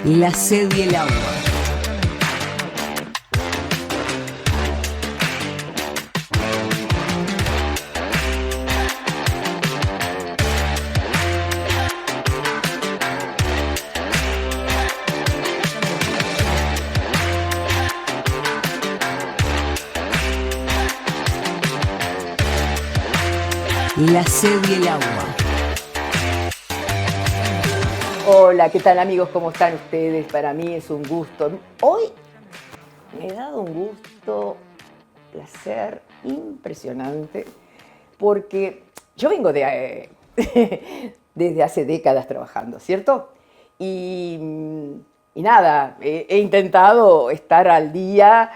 La sed y el agua. La sed y el agua. Hola, ¿qué tal amigos? ¿Cómo están ustedes? Para mí es un gusto. Hoy me he dado un gusto, placer impresionante, porque yo vengo desde hace décadas trabajando, ¿cierto? Y, y nada, he intentado estar al día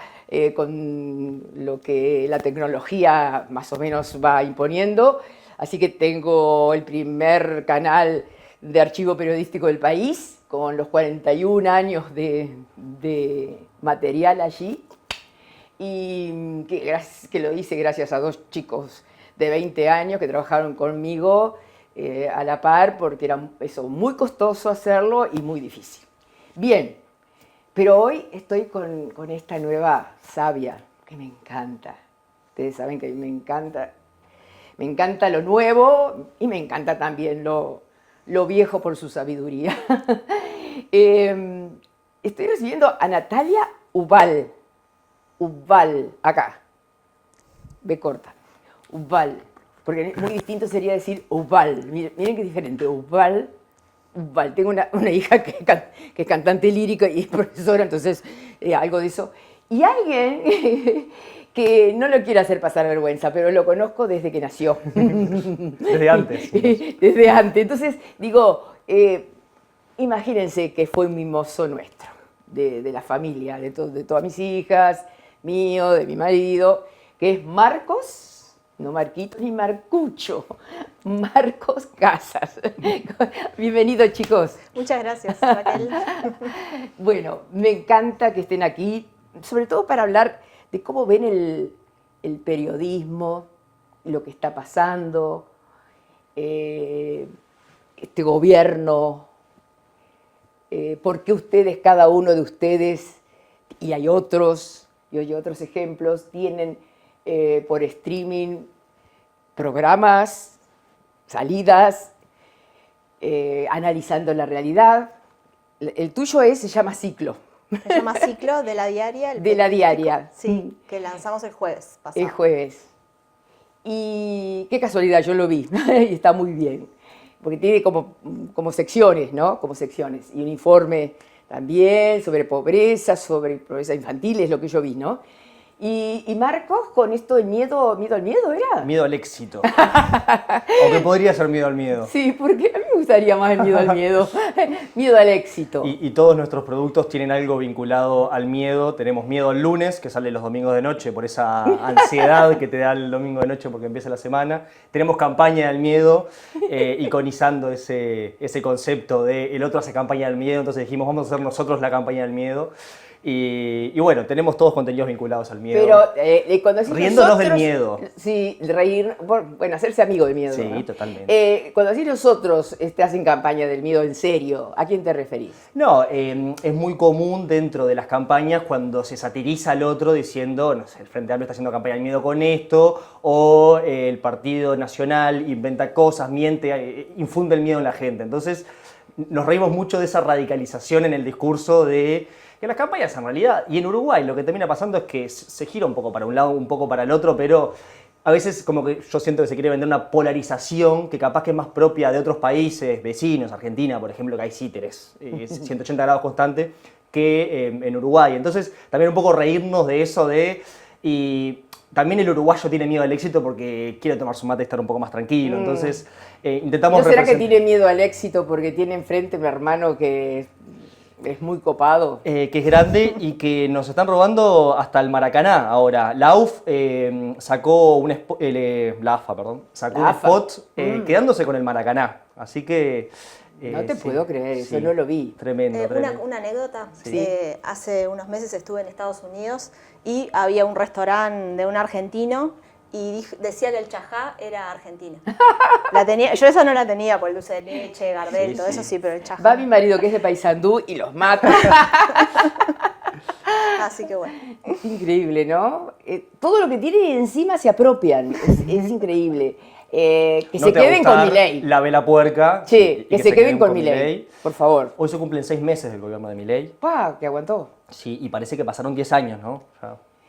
con lo que la tecnología más o menos va imponiendo. Así que tengo el primer canal de archivo periodístico del país, con los 41 años de material allí, y que lo hice gracias a dos chicos de 20 años que trabajaron conmigo a la par, porque era eso, muy costoso hacerlo y muy difícil. Bien, pero hoy estoy con esta nueva savia que me encanta. Ustedes saben que me encanta lo nuevo y me encanta también lo viejo por su sabiduría. Estoy recibiendo a Natalia Ubal. Ubal, acá. B corta. Ubal. Porque muy distinto sería decir Ubal. Miren qué diferente. Ubal. Ubal. Tengo una hija que es cantante lírica y es profesora, entonces algo de eso. Y alguien que no lo quiero hacer pasar vergüenza, pero lo conozco desde que nació. Desde antes. Desde antes. Entonces, digo, imagínense que fue un mimoso nuestro, de la familia, de todas mis hijas, mío, de mi marido, que es Marcos, no Marquitos ni Marcucho, Marcos Casas. Bienvenidos, chicos. Muchas gracias, Raquel. Bueno, me encanta que estén aquí, sobre todo para hablar de cómo ven el periodismo, lo que está pasando, este gobierno, por qué ustedes, cada uno de ustedes, y hay otros ejemplos, tienen por streaming programas, salidas, analizando la realidad. El tuyo se llama Ciclo. Se llama Ciclo de la Diaria. De la Diaria. Sí, que lanzamos el jueves pasado. El jueves. Y qué casualidad, yo lo vi y está muy bien. Porque tiene como secciones, ¿no? Como secciones. Y un informe también sobre pobreza infantil, es lo que yo vi, ¿no? Y Marcos, con esto del miedo al miedo, ¿era? Miedo al éxito. O que podría ser miedo al miedo. Sí, porque a mí me gustaría más el miedo al miedo. Miedo al éxito. Y todos nuestros productos tienen algo vinculado al miedo. Tenemos miedo al lunes, que sale los domingos de noche, por esa ansiedad que te da el domingo de noche porque empieza la semana. Tenemos campaña del miedo, iconizando ese concepto de el otro hace campaña del miedo, entonces dijimos vamos a hacer nosotros la campaña del miedo. Y bueno, tenemos todos contenidos vinculados al miedo. Pero cuando decís riéndonos nosotros, del miedo. Sí, reír, bueno, hacerse amigo del miedo. Sí, ¿no? totalmente. Cuando decís nosotros hacen campaña del miedo en serio, ¿a quién te referís? No, es muy común dentro de las campañas cuando se satiriza al otro diciendo, no sé, el Frente Amplio está haciendo campaña del miedo con esto, o el Partido Nacional inventa cosas, miente, infunde el miedo en la gente. Entonces, nos reímos mucho de esa radicalización en el discurso de que las campañas en realidad, y en Uruguay lo que termina pasando es que se gira un poco para un lado, un poco para el otro, pero a veces como que yo siento que se quiere vender una polarización que capaz que es más propia de otros países vecinos, Argentina, por ejemplo, que hay títeres, 180 grados constante, que en Uruguay. Entonces, también un poco reírnos de eso y también el uruguayo tiene miedo al éxito porque quiere tomar su mate y estar un poco más tranquilo. Entonces, intentamos... ¿No será que tiene miedo al éxito porque tiene enfrente un hermano que es muy copado? Que es grande y que nos están robando hasta el Maracaná ahora. La AUF sacó un spot quedándose con el Maracaná. Así que... no te sí, puedo creer, eso sí, no lo vi. Tremendo, tremendo. Una anécdota. Sí. Hace unos meses estuve en Estados Unidos y había un restaurante de un argentino y decía que el chajá era argentino. Yo esa no la tenía por el dulce de leche, Gardel, todo eso sí, pero el chajá. Va mi marido que es de Paysandú y los mata. Así que bueno. Es increíble, ¿no? Todo lo que tienen encima se apropian. Es increíble. Que No se te va a queden con gustar Milei. La vela puerca. Sí, y que se queden con Milei. Por favor. Hoy se cumplen 6 meses del gobierno de Milei. Pa, que aguantó. Sí, y parece que pasaron 10 años, ¿no?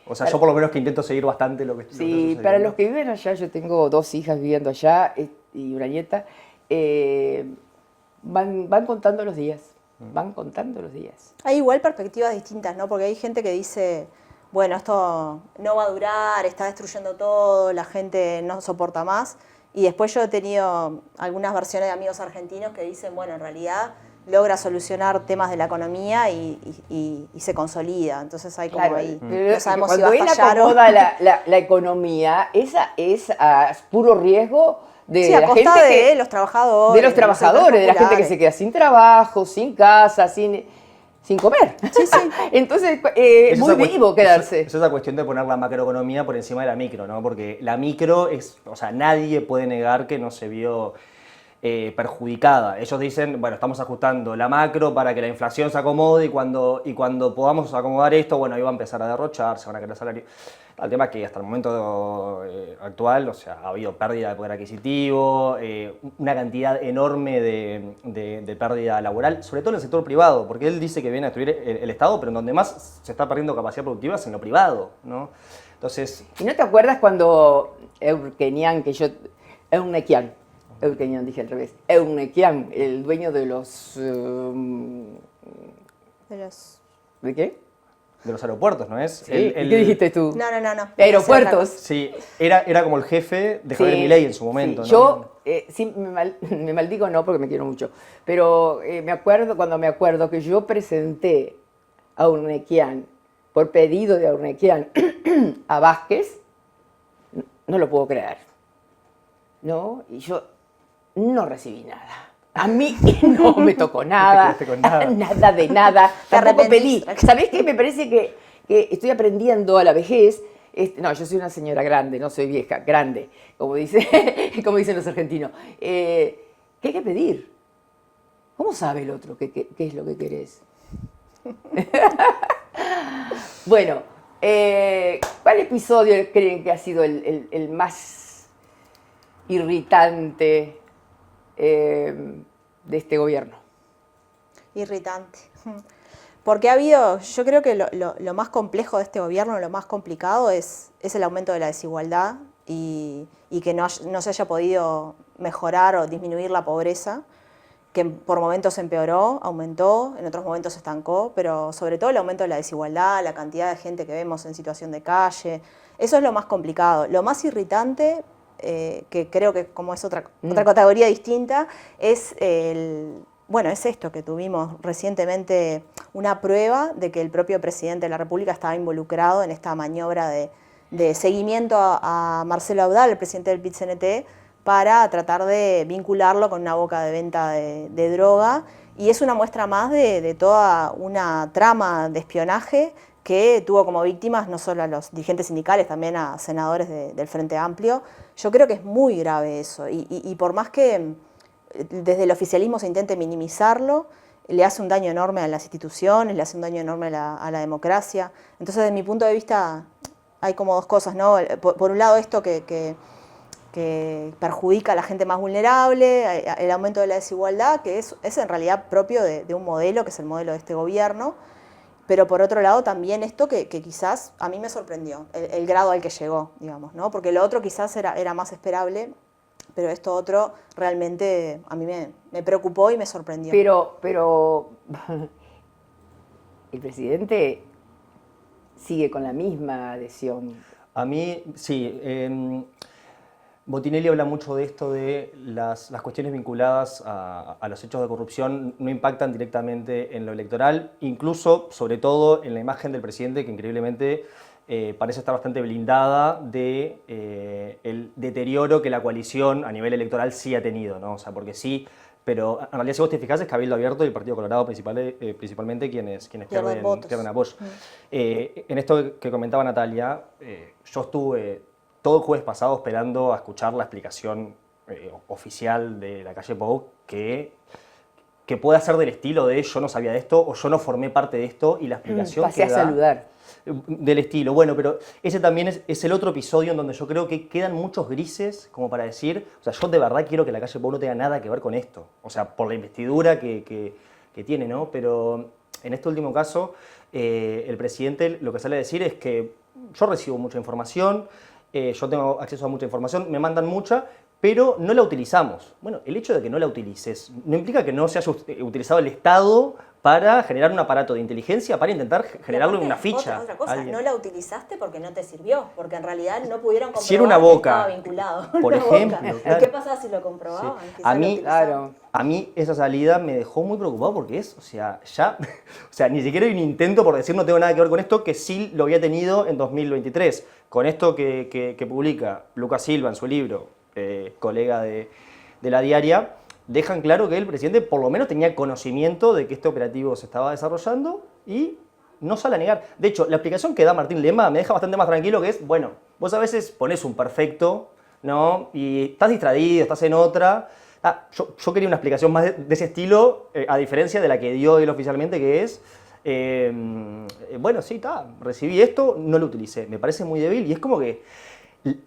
O sea, yo por lo menos que intento seguir bastante lo que está Sí, sucediendo. para los que viven allá, yo tengo 2 hijas viviendo allá y una nieta, van contando los días. Van contando los días. Hay igual perspectivas distintas, ¿no? Porque hay gente que dice, bueno, esto no va a durar, está destruyendo todo, la gente no soporta más. Y después yo he tenido algunas versiones de amigos argentinos que dicen, bueno, en realidad logra solucionar temas de la economía y se consolida. Entonces hay como ahí, no sabemos si va a cuando él fallar o... acomoda la economía, esa es a puro riesgo de Sí, a la costa gente de que... los trabajadores. De los trabajadores, de la gente que se queda sin trabajo, sin casa, sin comer. Sí, sí. Entonces, Es muy esa vivo quedarse. Es esa cuestión de poner la macroeconomía por encima de la micro, ¿no? Porque la micro es, o sea, nadie puede negar que no se vio perjudicada. Ellos dicen, bueno, estamos ajustando la macro para que la inflación se acomode y cuando podamos acomodar esto, bueno, ahí va a empezar a derrochar, se van a quedar salarios. El tema es que hasta el momento actual, o sea, ha habido pérdida de poder adquisitivo, una cantidad enorme de pérdida laboral, sobre todo en el sector privado, porque él dice que viene a destruir el Estado, pero en donde más se está perdiendo capacidad productiva es en lo privado, ¿no? Entonces... ¿Y no te acuerdas cuando Eukenian, Eukenian dije al revés, Eukenian, el dueño de los... ¿De qué? De los aeropuertos, ¿no es? Sí. ¿Qué dijiste tú? No. Aeropuertos. Sí, era como el jefe de Javier Sí, Milei en su momento, sí. ¿no? Yo, sí, me maldigo no porque me quiero mucho, pero me acuerdo que yo presenté a Urnequian, por pedido de Urnequian, a Vázquez, no lo puedo creer, ¿no? Y yo no recibí nada. A mí no me tocó nada, No te quedaste con nada. nada de nada, tampoco pedí. arrepentiste. ¿Sabés qué? Me parece que estoy aprendiendo a la vejez. No, yo soy una señora grande, no soy vieja, grande, como dicen los argentinos. ¿Qué hay que pedir? ¿Cómo sabe el otro qué es lo que querés? Bueno, ¿cuál episodio creen que ha sido el más irritante de este gobierno? Irritante. Porque yo creo que lo más complejo de este gobierno, lo más complicado es el aumento de la desigualdad y que no se haya podido mejorar o disminuir la pobreza, que por momentos empeoró, aumentó, en otros momentos se estancó, pero sobre todo el aumento de la desigualdad, la cantidad de gente que vemos en situación de calle, eso es lo más complicado. Lo más irritante, que creo que como es otra categoría distinta, es esto que tuvimos recientemente, una prueba de que el propio presidente de la República estaba involucrado en esta maniobra de seguimiento a Marcelo Audal, el presidente del PIT-CNT, para tratar de vincularlo con una boca de venta de droga. Y es una muestra más de toda una trama de espionaje que tuvo como víctimas no solo a los dirigentes sindicales, también a senadores del Frente Amplio. Yo creo que es muy grave eso. Y por más que desde el oficialismo se intente minimizarlo, le hace un daño enorme a las instituciones, le hace un daño enorme a la democracia. Entonces, desde mi punto de vista, hay como dos cosas, ¿no? Por un lado, esto que perjudica a la gente más vulnerable, el aumento de la desigualdad, que es en realidad propio de un modelo, que es el modelo de este gobierno, pero por otro lado también esto que quizás a mí me sorprendió, el grado al que llegó, digamos, ¿no? Porque lo otro quizás era más esperable, pero esto otro realmente a mí me preocupó y me sorprendió. Pero el presidente sigue con la misma adhesión. A mí, sí. Botinelli habla mucho de esto de las cuestiones vinculadas a los hechos de corrupción no impactan directamente en lo electoral, incluso, sobre todo, en la imagen del presidente, que increíblemente parece estar bastante blindada de el deterioro que la coalición a nivel electoral sí ha tenido, ¿no? O sea, porque sí, pero en realidad si vos te fijás es Cabildo Abierto y el Partido Colorado principalmente quienes pierden apoyo. En esto que comentaba Natalia, yo estuve todo el jueves pasado esperando a escuchar la explicación oficial de la calle Pou que pueda ser del estilo de yo no sabía de esto o yo no formé parte de esto y la explicación Pasé a que da saludar. del estilo. Bueno, pero ese también es el otro episodio en donde yo creo que quedan muchos grises como para decir, o sea, yo de verdad quiero que la calle Pou no tenga nada que ver con esto, o sea, por la investidura que tiene, ¿no? Pero en este último caso, el presidente lo que sale a decir es que yo recibo mucha información, yo tengo acceso a mucha información, me mandan mucha, pero no la utilizamos. Bueno, el hecho de que no la utilices no implica que no se haya utilizado el Estado para generar un aparato de inteligencia para intentar generarle una ficha. Otra cosa, a alguien. no la utilizaste porque no te sirvió, porque en realidad no pudieron comprobar Si era una boca, que estaba vinculado. por Una ejemplo, boca. claro. ¿Qué pasaba si lo comprobaban? Sí. Quizás A lo mí, utilizaban. Claro. A mí esa salida me dejó muy preocupado porque o sea, ya, o sea, ni siquiera hay un intento por decir no tengo nada que ver con esto, que sí lo había tenido en 2023. Con esto que publica Lucas Silva en su libro, colega de La Diaria, dejan claro que el presidente por lo menos tenía conocimiento de que este operativo se estaba desarrollando y no sale a negar. De hecho, la explicación que da Martín Lema me deja bastante más tranquilo, que es, bueno, vos a veces pones un perfecto, ¿no? Y estás distraído, estás en otra. Yo quería una explicación más de ese estilo, a diferencia de la que dio él oficialmente, que es, bueno, sí, recibí esto, no lo utilicé. Me parece muy débil y es como que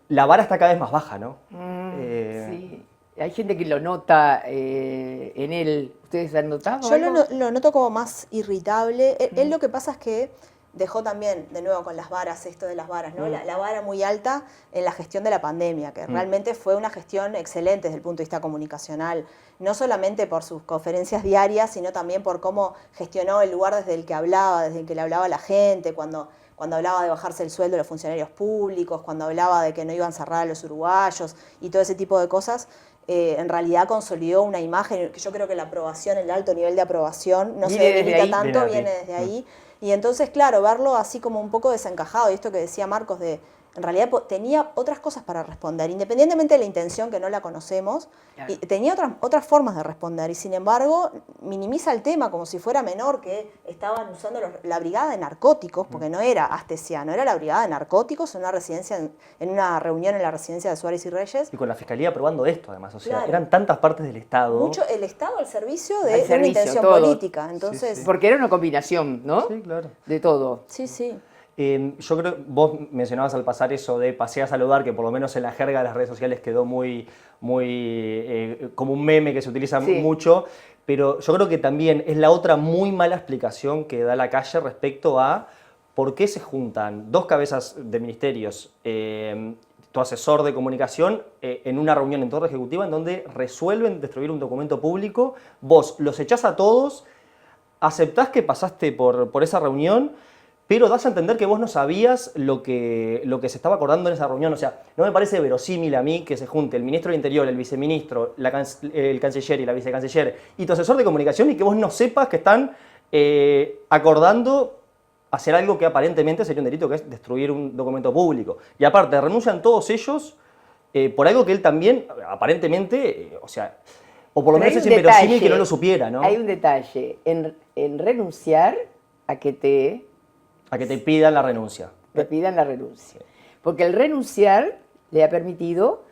la vara está cada vez más baja, ¿no? Sí. Hay gente que lo nota en él. ¿Ustedes han notado Yo algo? lo noto como más irritable. Él lo que pasa es que dejó también, de nuevo con las varas, esto de las varas, ¿no? La vara muy alta en la gestión de la pandemia, que realmente fue una gestión excelente desde el punto de vista comunicacional, no solamente por sus conferencias diarias, sino también por cómo gestionó el lugar desde el que hablaba, desde el que le hablaba a la gente, cuando hablaba de bajarse el sueldo de los funcionarios públicos, cuando hablaba de que no iban a cerrar a los uruguayos y todo ese tipo de cosas. En realidad consolidó una imagen que yo creo que la aprobación, el alto nivel de aprobación no se debilita tanto, viene desde ahí. Y entonces, claro, verlo así como un poco desencajado, y esto que decía Marcos, en realidad tenía otras cosas para responder, independientemente de la intención que no la conocemos, Claro. y tenía otras formas de responder, y sin embargo minimiza el tema como si fuera menor, que estaban usando la brigada de narcóticos, porque no era Astesiano, era la brigada de narcóticos en una residencia, en una reunión en la residencia de Suárez y Reyes. Y con la fiscalía aprobando esto, además. O sea, Claro. eran tantas partes del Estado. Mucho el Estado al servicio Al de una servicio, intención todo. política. Entonces, Porque era una combinación, ¿no? Sí, claro. De todo. sí. Yo creo, vos mencionabas al pasar eso de pasé a saludar, que por lo menos en la jerga de las redes sociales quedó muy como un meme que se utiliza mucho, pero yo creo que también es la otra muy mala explicación que da la calle respecto a por qué se juntan dos cabezas de ministerios, tu asesor de comunicación, en una reunión en torre ejecutiva en donde resuelven destruir un documento público, vos los echás a todos, aceptás que pasaste por esa reunión, pero das a entender que vos no sabías lo que se estaba acordando en esa reunión. O sea, no me parece verosímil a mí que se junte el ministro del Interior, el viceministro, el canciller y la vicecanciller y tu asesor de comunicación y que vos no sepas que están acordando hacer algo que aparentemente sería un delito, que es destruir un documento público. Y aparte, renuncian todos ellos por algo que él también, aparentemente, o sea, o por lo menos es inverosímil que no lo supiera, ¿no? Hay un detalle en renunciar a que te pidan la renuncia. pidan la renuncia. Porque el renunciar le ha permitido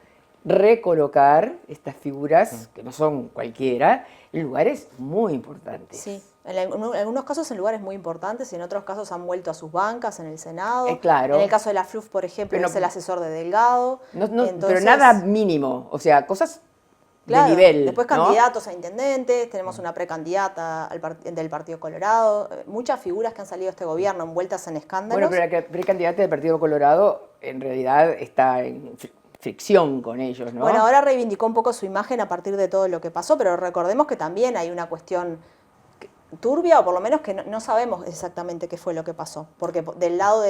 recolocar estas figuras, que no son cualquiera, en lugares muy importantes. Sí, en algunos casos en lugares muy importantes y en otros casos han vuelto a sus bancas en el Senado. Claro. En el caso de la FLUF, por ejemplo, Pero es el asesor de Delgado. Pero Entonces, nada mínimo, o sea, cosas claro, de nivel. después ¿no? candidatos a intendentes, tenemos una precandidata del Partido Colorado, muchas figuras que han salido de este gobierno envueltas en escándalos. Bueno, pero la precandidata del Partido Colorado en realidad está en fricción con ellos, ¿no? Bueno, ahora reivindicó un poco su imagen a partir de todo lo que pasó, pero recordemos que también hay una cuestión turbia, o por lo menos que no sabemos exactamente qué fue lo que pasó, porque del lado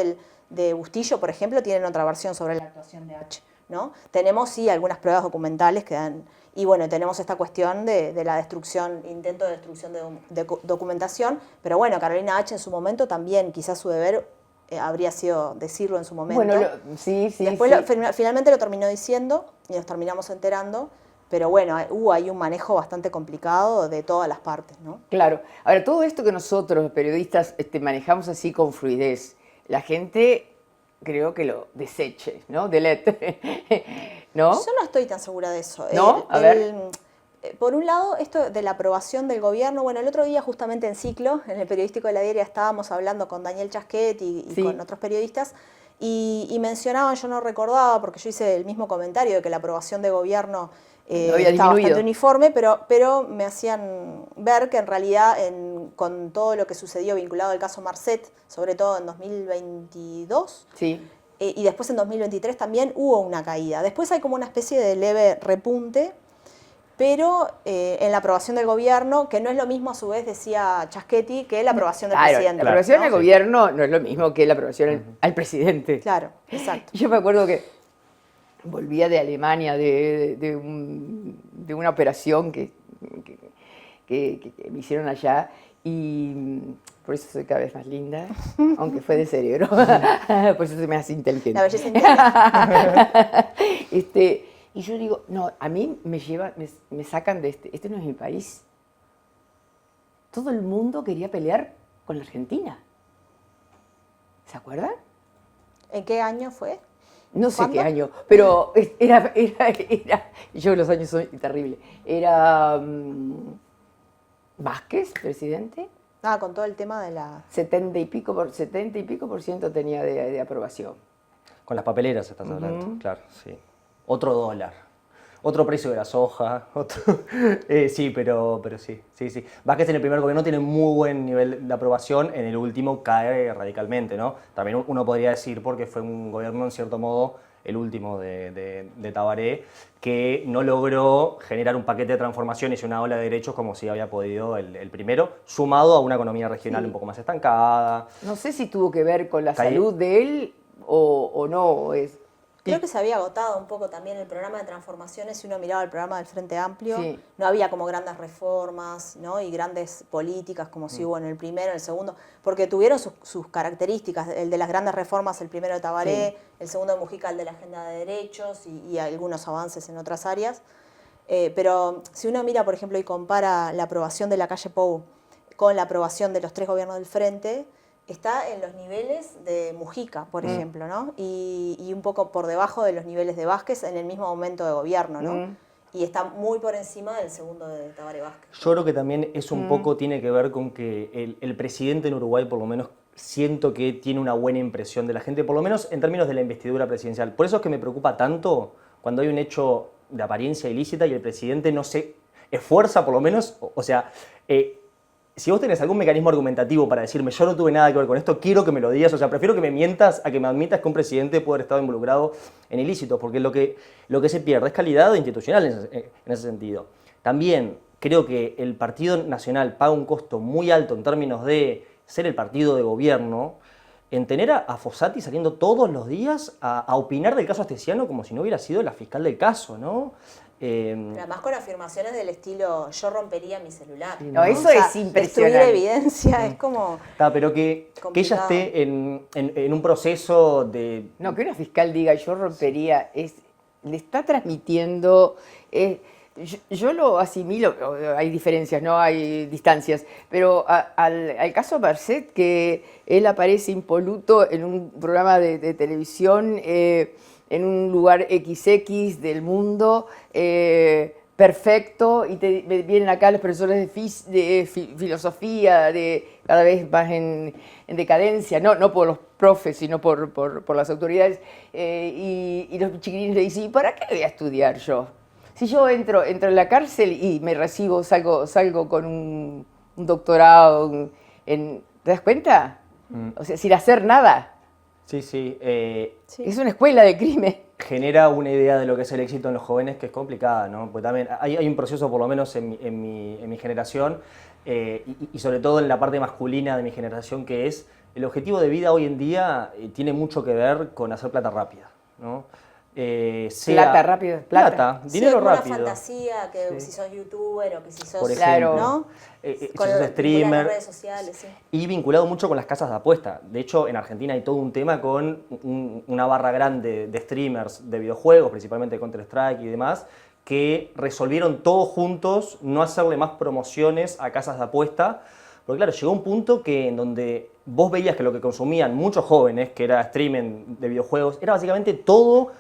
de Bustillo, por ejemplo, tienen otra versión sobre la actuación de H, ¿no? Tenemos sí algunas pruebas documentales que dan, y bueno, tenemos esta cuestión de la destrucción, intento de destrucción de documentación, pero bueno, Carolina H en su momento también, quizás su deber habría sido decirlo en su momento. Bueno, sí. Después finalmente lo terminó diciendo y nos terminamos enterando, pero bueno, hubo ahí un manejo bastante complicado de todas las partes, ¿no? Claro. Ahora, todo esto que nosotros, los periodistas, manejamos así con fluidez, la gente creo que lo deseche, ¿no? Delete, ¿no? Yo no estoy tan segura de eso. ¿No? A ver. Por un lado, esto de la aprobación del gobierno, bueno, el otro día justamente en Ciclo, en el periodístico de la diaria, estábamos hablando con Daniel Chasquet y Sí. con otros periodistas, y mencionaban, yo no recordaba, porque yo hice el mismo comentario de que la aprobación de gobierno No había estaba disminuido. bastante uniforme, pero me hacían ver que en realidad con todo lo que sucedió vinculado al caso Marcet, sobre todo en 2022, Sí. y después en 2023 también hubo una caída. Después hay como una especie de leve repunte, pero en la aprobación del gobierno, que no es lo mismo a su vez, decía Chaschetti, que la aprobación del Claro, presidente. la aprobación ¿no? al gobierno no es lo mismo que la aprobación al presidente. Claro, exacto. Yo me acuerdo que volvía de Alemania de una operación que me hicieron allá y por eso soy cada vez más linda, aunque fue de cerebro, por eso se me hace inteligente. La belleza interior. Y yo digo, no, a mí me sacan de este no es mi país. Todo el mundo quería pelear con la Argentina. ¿Se acuerdan? ¿En qué año fue? No sé ¿Cuándo? qué año, pero era yo los años son terribles. Era Vázquez, presidente, Con todo el tema de la... 70 y pico por ciento tenía de aprobación. Con las papeleras estás hablando, claro, sí. Otro dólar, otro precio de la soja, sí, pero sí. Vázquez en el primer gobierno tiene muy buen nivel de aprobación, en el último cae radicalmente, ¿no? También uno podría decir porque fue un gobierno, en cierto modo, el último de Tabaré, que no logró generar un paquete de transformaciones y una ola de derechos como si había podido el primero, sumado a una economía regional un poco más estancada. No sé si tuvo que ver con la Caí- salud de él o no. Creo que se había agotado un poco también el programa de transformaciones. Si uno miraba el programa del Frente Amplio, Sí. no había como grandes reformas, ¿no? Y grandes políticas como si hubo en el primero, en el segundo, porque tuvieron sus características. El de las grandes reformas, el primero de Tabaré, el segundo de Mujica, el de la agenda de derechos y algunos avances en otras áreas. Pero si uno mira, por ejemplo, y compara la aprobación de la calle Pou con la aprobación de los 3 gobiernos del Frente, está en los niveles de Mujica, por ejemplo, ¿no? Y un poco por debajo de los niveles de Vázquez en el mismo momento de gobierno, ¿no? Y está muy por encima del segundo de Tabaré Vázquez. Yo creo que también eso un poco tiene que ver con que el presidente en Uruguay, por lo menos, siento que tiene una buena impresión de la gente, por lo menos en términos de la investidura presidencial. Por eso es que me preocupa tanto cuando hay un hecho de apariencia ilícita y el presidente no se esfuerza, por lo menos, o sea, si vos tenés algún mecanismo argumentativo para decirme yo no tuve nada que ver con esto, quiero que me lo digas, o sea, prefiero que me mientas a que me admitas que un presidente puede haber estado involucrado en ilícitos, porque lo que se pierde es calidad institucional en ese sentido. También creo que el Partido Nacional paga un costo muy alto en términos de ser el partido de gobierno, en tener a Fossati saliendo todos los días a opinar del caso Astesiano como si no hubiera sido la fiscal del caso, ¿no? Pero además con afirmaciones del estilo, yo rompería mi celular. No, eso es impresionante. Destruir evidencia, es como... Pero que ella complicado. esté en un proceso de... No, que una fiscal diga yo rompería, le está transmitiendo, yo lo asimilo, hay diferencias, no hay distancias, pero al caso Marcet, que él aparece impoluto en un programa de televisión, en un lugar XX del mundo, perfecto, y vienen acá los profesores de filosofía, cada vez más en decadencia, no por los profes, sino por las autoridades, y los chiquilines le dicen, ¿y para qué voy a estudiar yo? Si yo entro en la cárcel y me recibo, salgo con un doctorado, ¿te das cuenta? O sea, sin hacer nada. Sí. Sí. Es una escuela de crimen. Genera una idea de lo que es el éxito en los jóvenes que es complicada, ¿no? Porque también hay un proceso, por lo menos en mi generación, y sobre todo en la parte masculina de mi generación, que es el objetivo de vida hoy en día tiene mucho que ver con hacer plata rápida, ¿no? Plata rápida, plata. Dinero alguna rápido. fantasía, que si sos youtuber o que si sos... Por Claro. ejemplo, ¿no? si Con sos las streamer. redes sociales, sí. Y vinculado mucho con las casas de apuesta. De hecho, en Argentina hay todo un tema con una barra grande de streamers de videojuegos, principalmente Counter-Strike y demás, que resolvieron todos juntos no hacerle más promociones a casas de apuesta. Porque claro, llegó un punto en donde vos veías que lo que consumían muchos jóvenes, que era streaming de videojuegos, era básicamente todo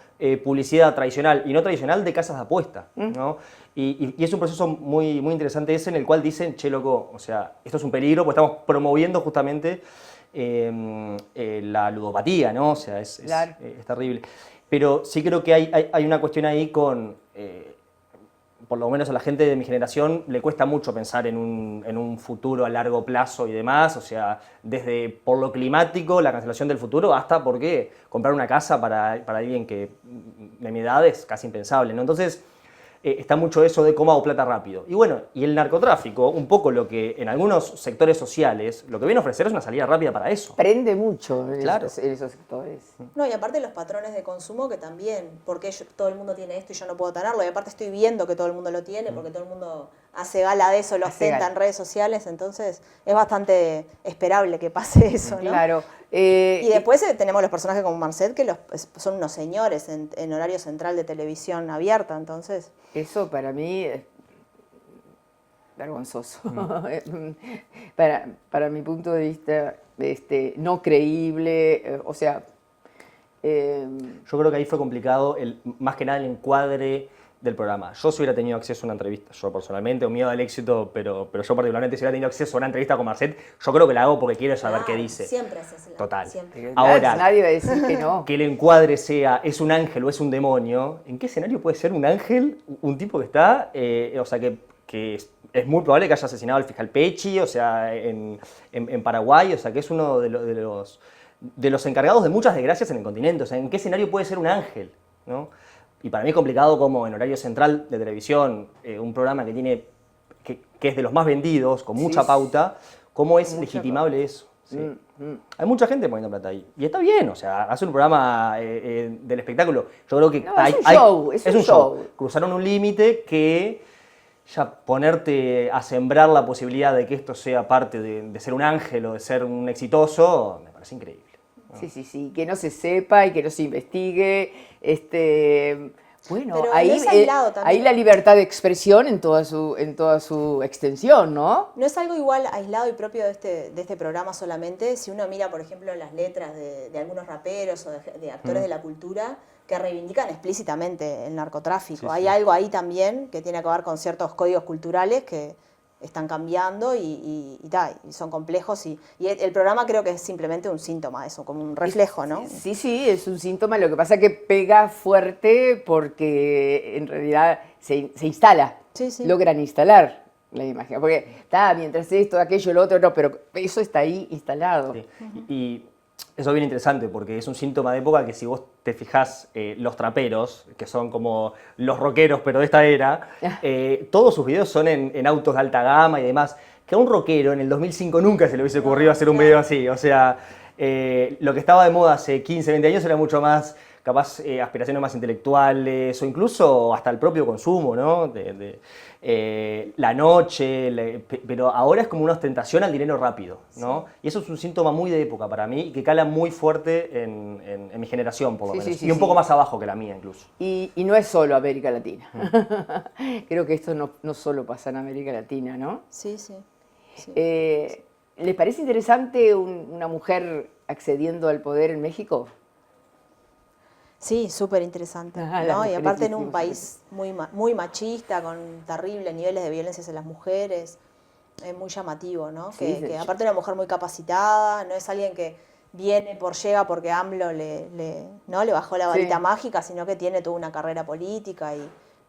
publicidad tradicional y no tradicional de casas de apuesta, ¿no? Y es un proceso muy, muy interesante ese en el cual dicen, che, loco, o sea, esto es un peligro porque estamos promoviendo justamente la ludopatía, ¿no? O sea, Claro. es terrible. Pero sí creo que hay una cuestión ahí con, por lo menos a la gente de mi generación, le cuesta mucho pensar en un futuro a largo plazo y demás, o sea, desde por lo climático, la cancelación del futuro, hasta porque comprar una casa para alguien que de mi edad es casi impensable, ¿no? Entonces, está mucho eso de cómo hago plata rápido. Y bueno, y el narcotráfico, un poco lo que en algunos sectores sociales, lo que viene a ofrecer es una salida rápida para eso. Prende mucho en, Claro. en esos sectores. No, y aparte los patrones de consumo que también, porque todo el mundo tiene esto y yo no puedo tenerlo, y aparte estoy viendo que todo el mundo lo tiene, porque todo el mundo hace gala de eso, lo Hace ostenta gala. en redes sociales, entonces es bastante esperable que pase eso, ¿no? Claro. Y después tenemos los personajes como Marcet, que son unos señores en horario central de televisión abierta, entonces... Eso para mí es vergonzoso. Para mi punto de vista, no creíble, o sea... Yo creo que ahí fue complicado, más que nada el encuadre del programa. Yo si hubiera tenido acceso a una entrevista, yo personalmente, un miedo al éxito, pero yo particularmente si hubiera tenido acceso a una entrevista con Marcet, yo creo que la hago porque quiero saber qué dice. Siempre haces la... Total. Siempre. Ahora, nadie va a decir que no. que el encuadre sea, es un ángel o es un demonio, ¿en qué escenario puede ser un ángel, un tipo que está, o sea, que es muy probable que haya asesinado al fiscal Pecci, o sea, en Paraguay, o sea, que es uno de los encargados de muchas desgracias en el continente, o sea, ¿en qué escenario puede ser un ángel? ¿No? Y para mí es complicado como en horario central de televisión, un programa que es de los más vendidos, con mucha Sí, pauta, ¿cómo es mucha legitimable eso? Sí. Hay mucha gente poniendo plata ahí. Y está bien, o sea, hace un programa del espectáculo. Yo creo que No, es un show, es un show. Cruzaron un límite que ya ponerte a sembrar la posibilidad de que esto sea parte de ser un ángel o de ser un exitoso, me parece increíble. Sí, que no se sepa y que no se investigue. Bueno, Pero ahí, no es aislado también. ahí la libertad de expresión en toda su extensión, ¿no? No es algo igual aislado y propio de este programa solamente. Si uno mira, por ejemplo, las letras de algunos raperos o de actores de la cultura que reivindican explícitamente el narcotráfico. Sí, Hay sí. algo ahí también que tiene que ver con ciertos códigos culturales que están cambiando y son complejos. Y el programa creo que es simplemente un síntoma de eso, como un reflejo, ¿no? Sí, es un síntoma. Lo que pasa es que pega fuerte porque en realidad se instala, Sí, sí. logran instalar la imagen. Porque está, mientras esto, aquello, lo otro, no, pero eso está ahí instalado. Sí. Y eso es bien interesante porque es un síntoma de época que si vos te fijás, los traperos, que son como los rockeros pero de esta era, todos sus videos son en autos de alta gama y demás, que a un rockero en el 2005 nunca se le hubiese ocurrido hacer un video así, o sea, lo que estaba de moda hace 15, 20 años era mucho más, capaz, aspiraciones más intelectuales o incluso hasta el propio consumo, ¿no? La noche, pero ahora es como una ostentación al dinero rápido, ¿no? Sí. Y eso es un síntoma muy de época para mí y que cala muy fuerte en mi generación, por lo menos. Y un poco más abajo que la mía, incluso. Y no es solo América Latina. Creo que esto no solo pasa en América Latina, ¿no? Sí. ¿Les parece interesante una mujer accediendo al poder en México? Sí, súper interesante, ¿no? Y aparte en un país muy machista, con terribles niveles de violencia hacia las mujeres, es muy llamativo, ¿no? Sí, que aparte una mujer muy capacitada, no es alguien que llega porque AMLO ¿no? le bajó la varita mágica, sino que tiene toda una carrera política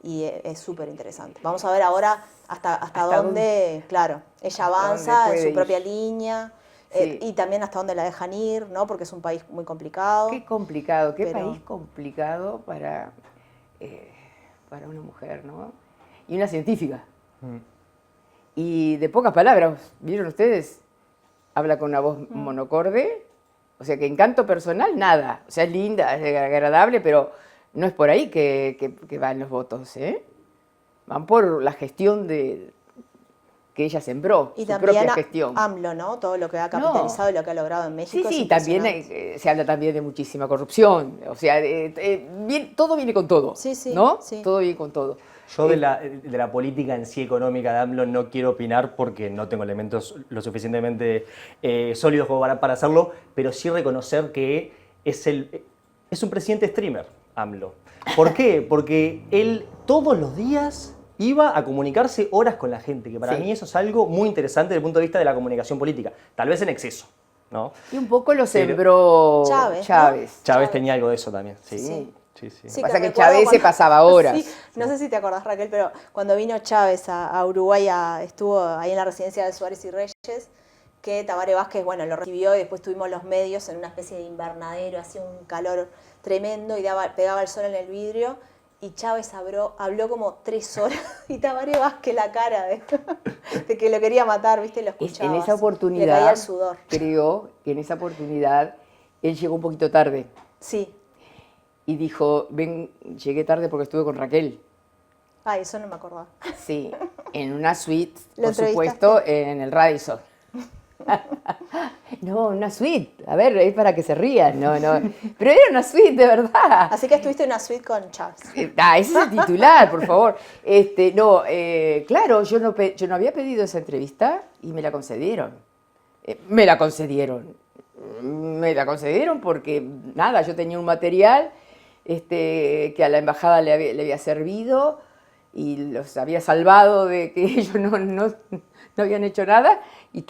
y es súper interesante. Vamos a ver ahora hasta dónde, claro, ella avanza en su propia línea. Sí. Y también hasta dónde la dejan ir, ¿no? Porque es un país muy complicado. Qué complicado, qué país complicado para una mujer, ¿no? Y una científica. Y de pocas palabras, ¿vieron ustedes? Habla con una voz monocorde, o sea que encanto personal, nada. O sea, es linda, es agradable, pero no es por ahí que van los votos, ¿eh? Van por la gestión que ella sembró, y su propia gestión. AMLO, ¿no? Todo lo que ha capitalizado y lo que ha logrado en México. Sí, también se habla también de muchísima corrupción. O sea, todo viene con todo, sí, ¿no? Sí. Todo viene con todo. Yo de la política en sí económica de AMLO no quiero opinar porque no tengo elementos lo suficientemente sólidos como para hacerlo, pero sí reconocer que es un presidente streamer, AMLO. ¿Por qué? Porque él todos los días iba a comunicarse horas con la gente, que para Sí. mí eso es algo muy interesante desde el punto de vista de la comunicación política, tal vez en exceso, ¿no? Y un poco lo Pero- sembró Chávez, ¿no? Chávez. Chávez tenía algo de eso también, sí. Sí. Sí, Pasa que recuerdo Chávez se pasaba horas. Sí, no sé si te acordás, Raquel, pero cuando vino Chávez a Uruguay, estuvo ahí en la residencia de Suárez y Reyes, que Tabaré Vázquez, bueno, lo recibió y después tuvimos los medios en una especie de invernadero, hacía un calor tremendo y pegaba el sol en el vidrio. Y Chávez habló como 3 horas y Tabaré Vázquez la cara de que lo quería matar, ¿viste? Lo escuchaba. En esa así, le caía oportunidad, el sudor. creo que en esa oportunidad él llegó un poquito tarde Sí. y dijo, ven, llegué tarde porque estuve con Raquel. Ay, eso no me acordaba. Sí, en una suite, ¿Lo por supuesto, en el Radisson. No, una suite. A ver, es para que se rían. No. Pero era una suite, de verdad. Así que estuviste en una suite con Chávez. Ese es el titular, por favor. Claro, yo no había pedido esa entrevista y me la concedieron. Me la concedieron porque, nada, yo tenía un material que a la embajada le había servido y los había salvado de que ellos no habían hecho nada y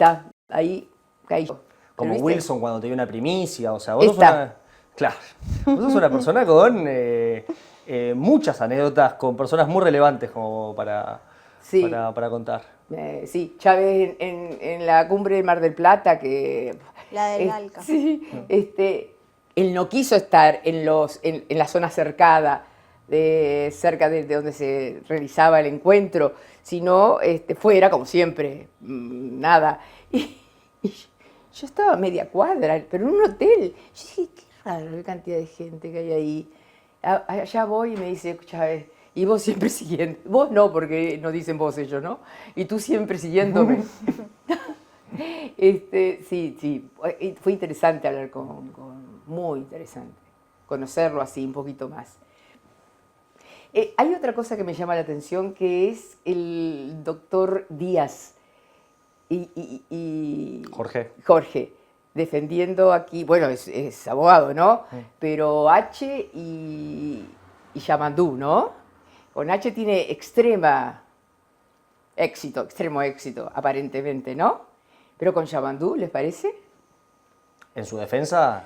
ahí caí yo. Como ¿Pero viste? Wilson cuando te dio una primicia, o sea, vos sos Esta. una... Claro, vos sos una persona con muchas anécdotas, con personas muy relevantes como Sí. para contar. Sí, Chávez en la cumbre del Mar del Plata, que... La del Alca. Sí, él no quiso estar en la zona cercada, cerca de donde se realizaba el encuentro, sino fuera, como siempre, nada. Y yo estaba a media cuadra, pero en un hotel. Yo dije, qué raro la cantidad de gente que hay ahí. Allá voy y me dice Chávez, y vos siempre siguiendo. Vos no, porque no dicen vos ellos, ¿no? Y tú siempre siguiéndome. Sí, fue interesante hablar muy interesante, conocerlo así un poquito más. Hay otra cosa que me llama la atención, que es el doctor Díaz y Jorge, defendiendo aquí, bueno, es abogado, ¿no? Sí. Pero H y Yamandú, ¿no? Con H tiene extremo éxito, aparentemente, ¿no? Pero con Yamandú, ¿les parece? En su defensa,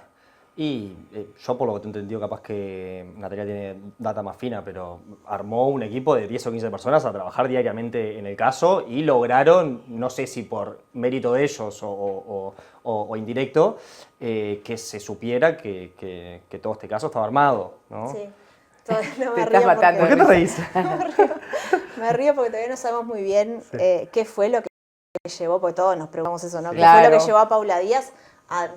y yo por lo que te he entendido, capaz que Natalia tiene data más fina, pero armó un equipo de 10 o 15 personas a trabajar diariamente en el caso y lograron, no sé si por mérito de ellos o indirecto, que se supiera que todo este caso estaba armado, ¿no? Sí. Todavía no Te me estás río matando. ¿Por qué te reís? Me río porque todavía no sabemos muy bien qué fue lo que llevó, porque todos nos preguntamos eso, ¿no? Sí. ¿Qué fue lo Claro. que llevó a Paula Díaz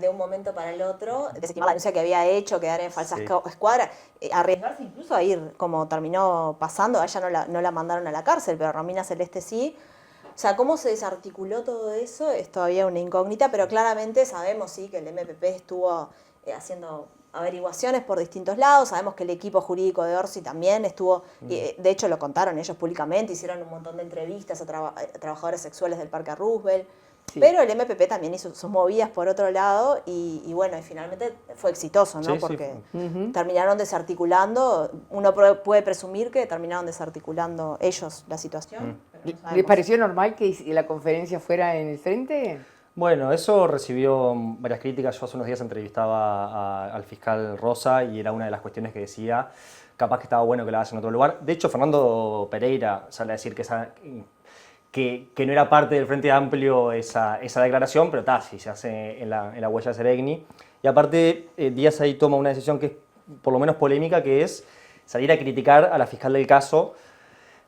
de un momento para el otro, desestimar la denuncia que había hecho, quedar en falsa Sí. escuadra, arriesgarse incluso a ir, como terminó pasando, a ella no la mandaron a la cárcel, pero a Romina Celeste sí. O sea, cómo se desarticuló todo eso es todavía una incógnita, pero claramente sabemos sí que el MPP estuvo haciendo averiguaciones por distintos lados, sabemos que el equipo jurídico de Orsi también estuvo, de hecho lo contaron ellos públicamente, hicieron un montón de entrevistas a trabajadores sexuales del Parque Roosevelt, Sí. pero el MPP también hizo sus movidas por otro lado y bueno, y finalmente fue exitoso, ¿no? Sí, sí, Porque Ujú. terminaron desarticulando, uno puede presumir que terminaron desarticulando ellos la situación. pero no ¿Les sabemos. pareció normal que la conferencia fuera en el frente? Bueno, eso recibió varias críticas. Yo hace unos días entrevistaba al fiscal Rosa y era una de las cuestiones que decía, capaz que estaba bueno que la hagas en otro lugar. De hecho, Fernando Pereira sale a decir que no era parte del Frente Amplio esa declaración, pero sí, se hace en la huella de Seregni. Y aparte, Díaz ahí toma una decisión que es por lo menos polémica, que es salir a criticar a la fiscal del caso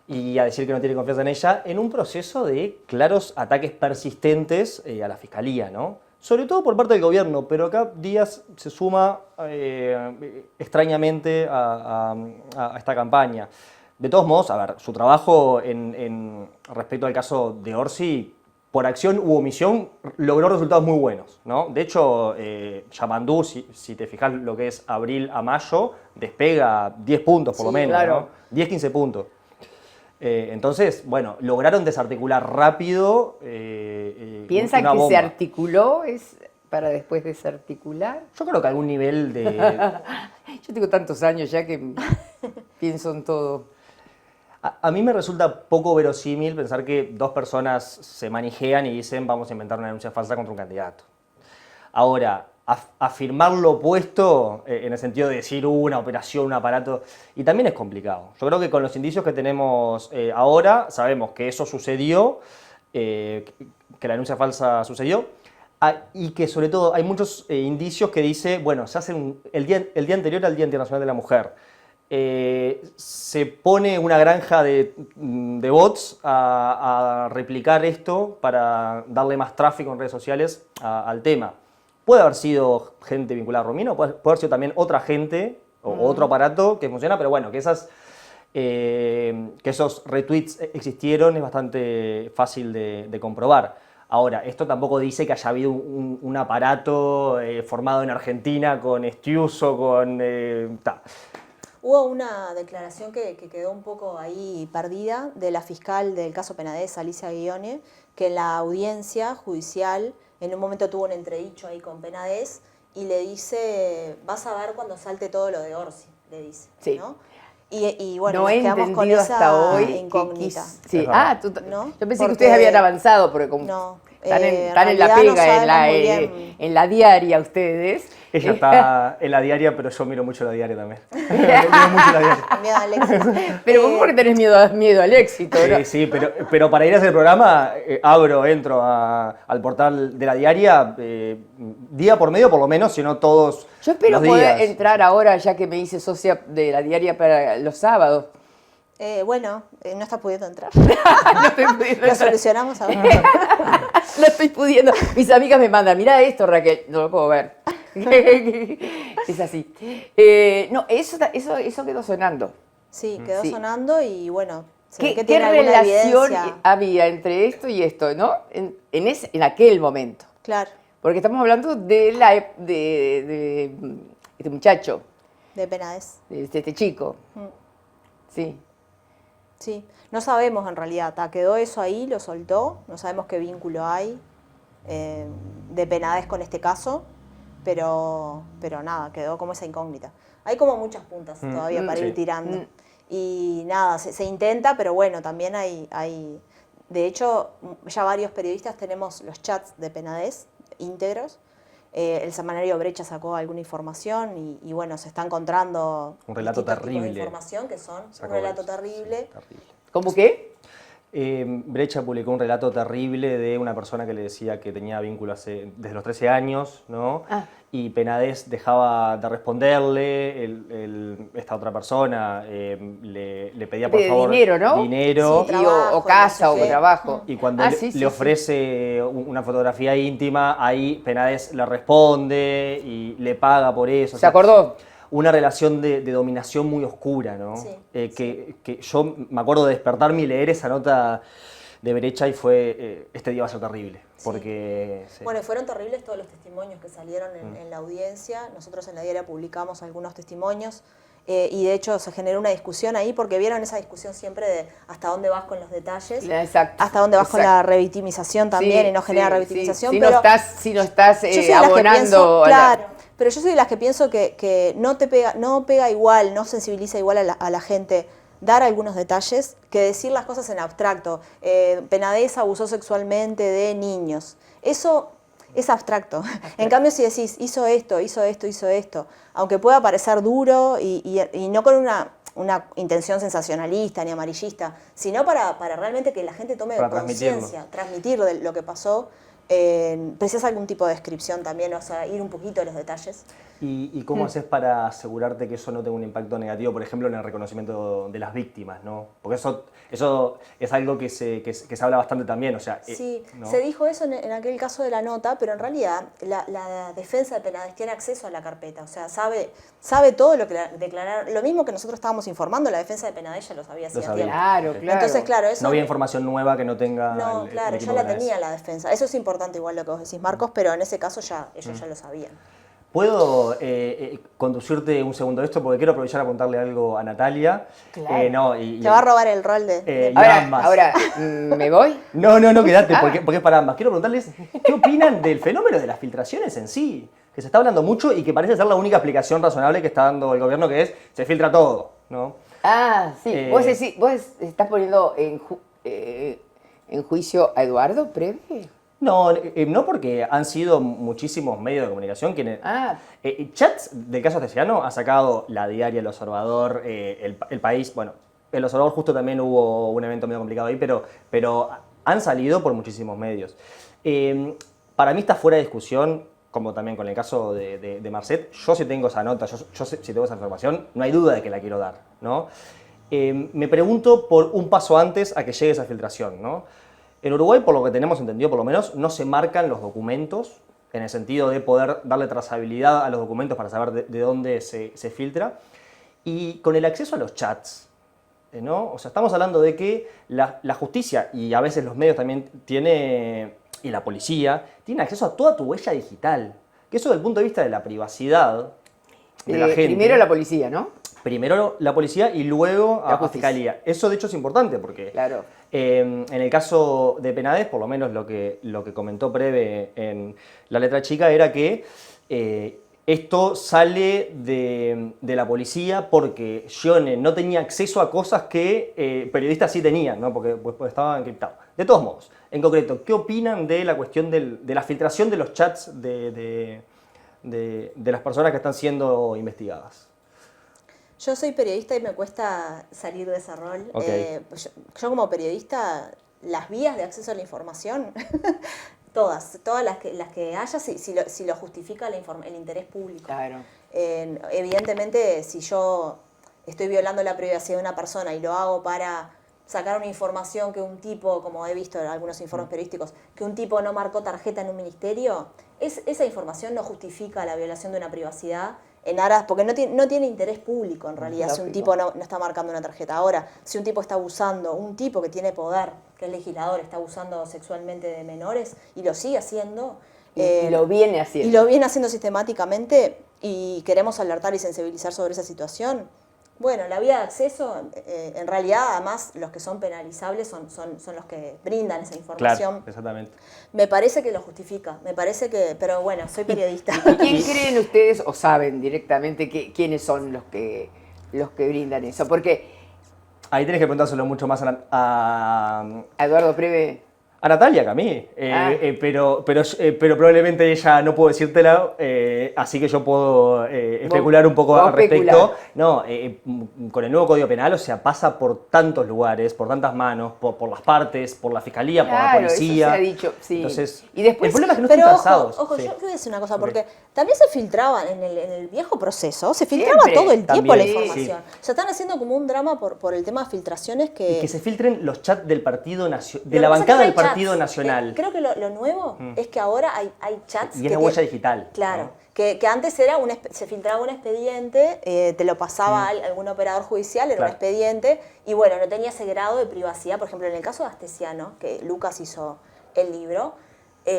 y a decir que no tiene confianza en ella, en un proceso de claros ataques persistentes a la Fiscalía, ¿no? Sobre todo por parte del gobierno, pero acá Díaz se suma extrañamente a esta campaña. De todos modos, a ver, su trabajo respecto al caso de Orsi, por acción u omisión, logró resultados muy buenos, ¿no? De hecho, Yamandú, si te fijas lo que es abril a mayo, despega 10 puntos por lo Sí, menos, claro. ¿no? 10-15 puntos. Entonces, bueno, lograron desarticular rápido ¿Piensan una que se bomba. articuló es para después desarticular? Yo creo que algún nivel de... Yo tengo tantos años ya que pienso en todo. A mí me resulta poco verosímil pensar que dos personas se manijean y dicen vamos a inventar una denuncia falsa contra un candidato. Ahora, afirmar lo opuesto en el sentido de decir una operación, un aparato, y también es complicado. Yo creo que con los indicios que tenemos ahora sabemos que eso sucedió, que la denuncia falsa sucedió, y que sobre todo hay muchos indicios que dice, bueno, se hace el día anterior al Día Internacional de la Mujer. Se pone una granja de bots a replicar esto para darle más tráfico en redes sociales al tema. Puede haber sido gente vinculada a Romina, puede haber sido también otra gente o otro aparato que funciona, pero bueno, que esos retweets existieron es bastante fácil de comprobar. Ahora, esto tampoco dice que haya habido un aparato formado en Argentina con Estiuso, con... Hubo una declaración que quedó un poco ahí perdida de la fiscal del caso Penades, Alicia Guione, que en la audiencia judicial en un momento tuvo un entredicho ahí con Penades y le dice, vas a ver cuando salte todo lo de Orsi, le dice. Sí. ¿No? Y bueno, No nos he quedamos con entendido esa hasta hoy incógnita. sí. ¿No? Yo pensé Porque- que ustedes habían avanzado, porque como No, están en en la realidad no pega, sabemos muy bien. en la diaria ustedes. Ella está en la diaria, pero yo miro mucho la diaria también. Miro mucho la diaria. Miedo al éxito. Pero vos porque tenés miedo al éxito, ¿no? Sí, sí, pero para ir a hacer el programa, entro al portal de la diaria, día por medio por lo menos, si no todos Yo espero los poder días. entrar ahora, ya que me hice socia de la diaria para los sábados. Bueno, no estás pudiendo entrar. No estoy pudiendo Lo entrar. solucionamos ahora. No estoy pudiendo. Mis amigas me mandan, mira esto, Raquel. No lo puedo ver. Es así. No, eso quedó sonando. Sí, quedó Sí. sonando y bueno, se ve que ¿Qué tiene alguna relación evidencia. había entre esto y esto, no? En aquel momento. Claro, Porque estamos hablando de este muchacho, de Penades. de este chico. Sí. Sí, no sabemos en realidad, quedó eso ahí, lo soltó, no sabemos qué vínculo hay de Penades con este caso, pero nada, quedó como esa incógnita. Hay como muchas puntas todavía para ir sí. tirando. Y nada, se intenta, pero bueno, también hay... De hecho, ya varios periodistas tenemos los chats de Penades íntegros. El semanario Brecha sacó alguna información y bueno, se está encontrando Un relato distintos tipos de terrible. información que son un Sacó relato eso, terrible. sí, terrible. ¿Cómo qué? Brecha publicó un relato terrible de una persona que le decía que tenía vínculos desde los 13 años, ¿no? Ah. Y Penades dejaba de responderle, esta otra persona le pedía por De favor dinero, ¿no? dinero. Sí, Y trabajo, o casa no o sé qué. trabajo. Y cuando Sí, le ofrece una fotografía íntima, ahí Penades le responde y le paga por eso. ¿Se acordó? Una relación de dominación muy oscura, ¿no? Sí, Que yo me acuerdo de despertarme y leer esa nota de Brecha y fue, este día va a ser terrible, porque... sí. Bueno, y fueron terribles todos los testimonios que salieron en la audiencia. Nosotros en la diaria publicamos algunos testimonios y de hecho se generó una discusión ahí porque vieron esa discusión siempre de hasta dónde vas con los detalles, Exacto. hasta dónde vas con Exacto. la revictimización también y no genera sí, revictimización. sí. Pero Si no estás yo soy de las que abonando pienso, a la- claro, pero yo soy de las que pienso que no pega igual, no sensibiliza igual a la gente dar algunos detalles que decir las cosas en abstracto. Penades abusó sexualmente de niños. Eso es abstracto. En cambio, si decís, hizo esto, aunque pueda parecer duro y no con una intención sensacionalista ni amarillista, sino para realmente que la gente tome Para transmitirlo. conciencia, transmitir de lo que pasó, precisas algún tipo de descripción también, o sea, ir un poquito a los detalles. ¿Y cómo haces para asegurarte que eso no tenga un impacto negativo, por ejemplo, en el reconocimiento de las víctimas, ¿no? Porque eso es algo que se habla bastante también, o sea... Sí, ¿no? se dijo eso en aquel caso de la nota, pero en realidad la defensa de Penades tiene acceso a la carpeta, o sea, sabe todo lo que declararon. Lo mismo que nosotros estábamos informando, la defensa de Penades ya lo sabía hacía sabía. tiempo. Claro, claro. Entonces, claro, eso... No había información nueva que no tenga No, el claro, equipo ya la Penades. tenía la defensa. Eso es importante igual lo que vos decís, Marcos, pero en ese caso ya ellos ya lo sabían. ¿Puedo conducirte un segundo de esto? Porque quiero aprovechar a contarle algo a Natalia. Claro. No, Te va a robar el rol de y ambas. Ahora, ¿me voy? No, quédate, porque es para ambas. Quiero preguntarles, ¿qué opinan del fenómeno de las filtraciones en sí? Que se está hablando mucho y que parece ser la única explicación razonable que está dando el gobierno, que es, se filtra todo, ¿no? Ah, sí. ¿Vos estás poniendo en juicio a Eduardo Preve? No, no, porque han sido muchísimos medios de comunicación quienes... Ah, Chats del caso Astesiano ha sacado La Diaria, El Observador, el País. Bueno, El Observador justo también hubo un evento medio complicado ahí, pero han salido por muchísimos medios. Para mí está fuera de discusión, como también con el caso de Marcet. Yo sí tengo esa nota, yo si tengo esa información, no hay duda de que la quiero dar, ¿no? Me pregunto por un paso antes a que llegue esa filtración, ¿no? En Uruguay, por lo que tenemos entendido por lo menos, no se marcan los documentos en el sentido de poder darle trazabilidad a los documentos para saber de dónde se filtra. Y con el acceso a los chats, ¿no? O sea, estamos hablando de que la justicia y a veces los medios también y la policía tienen acceso a toda tu huella digital. Que eso desde el punto de vista de la privacidad de la gente. primero la policía, ¿no? Primero la policía y luego La a justicia. Fiscalía. Eso de hecho es importante porque Claro. en el caso de Penades, por lo menos lo que comentó Preve en La Letra Chica era que esto sale de la policía porque Scione no tenía acceso a cosas que periodistas sí tenían, ¿no? Porque estaba encriptado. De todos modos, en concreto, ¿qué opinan de la cuestión de la filtración de los chats de las personas que están siendo investigadas? Yo soy periodista y me cuesta salir de ese rol. Ok. Yo como periodista, las vías de acceso a la información, todas las que haya, si lo justifica el interés público. Claro. Evidentemente, si yo estoy violando la privacidad de una persona y lo hago para sacar una información que un tipo, como he visto en algunos informes periodísticos, que un tipo no marcó tarjeta en un ministerio, esa información no justifica la violación de una privacidad en aras, porque no tiene interés público en realidad, si un Lógico. tipo no está marcando una tarjeta. Ahora, si un tipo está abusando, un tipo que tiene poder, que es legislador, está abusando sexualmente de menores y lo sigue haciendo, Y lo viene haciendo. y lo viene haciendo sistemáticamente y queremos alertar y sensibilizar sobre esa situación, bueno, la vía de acceso, en realidad, además, los que son penalizables son los que brindan esa información. Claro, exactamente. Me parece que lo justifica, pero bueno, soy periodista. ¿Y quién creen ustedes o saben directamente quiénes son los que brindan eso? Porque Ahí tenés que preguntárselo mucho más a Eduardo Preve... Natalia que a mí, pero probablemente ella no puedo decírtela, así que yo puedo especular un poco vos al respecto. especulá. No, con el nuevo Código Penal, o sea, pasa por tantos lugares, por tantas manos, por las partes, por la fiscalía, por la Claro, policía. eso se ha dicho, sí. Entonces, Y después- el problema es que no Pero están ojo, trazados. ojo, Sí. yo quiero decir una cosa, Ok. porque también se filtraba en el viejo proceso, se filtraba Siempre, todo el tiempo la también, información. O sea, están haciendo como un drama por el tema de filtraciones que... Y que se filtren los chats del Partido Lo de que la pasa es que bancada no hay del Partido chats. Nacional. Creo que lo nuevo es que ahora hay chats Y que es la huella digital. Claro, ¿no? que antes era se filtraba un expediente, te lo pasaba algún operador judicial, era Claro. un expediente, y bueno, no tenía ese grado de privacidad. Por ejemplo, en el caso de Astesiano, que Lucas hizo el libro,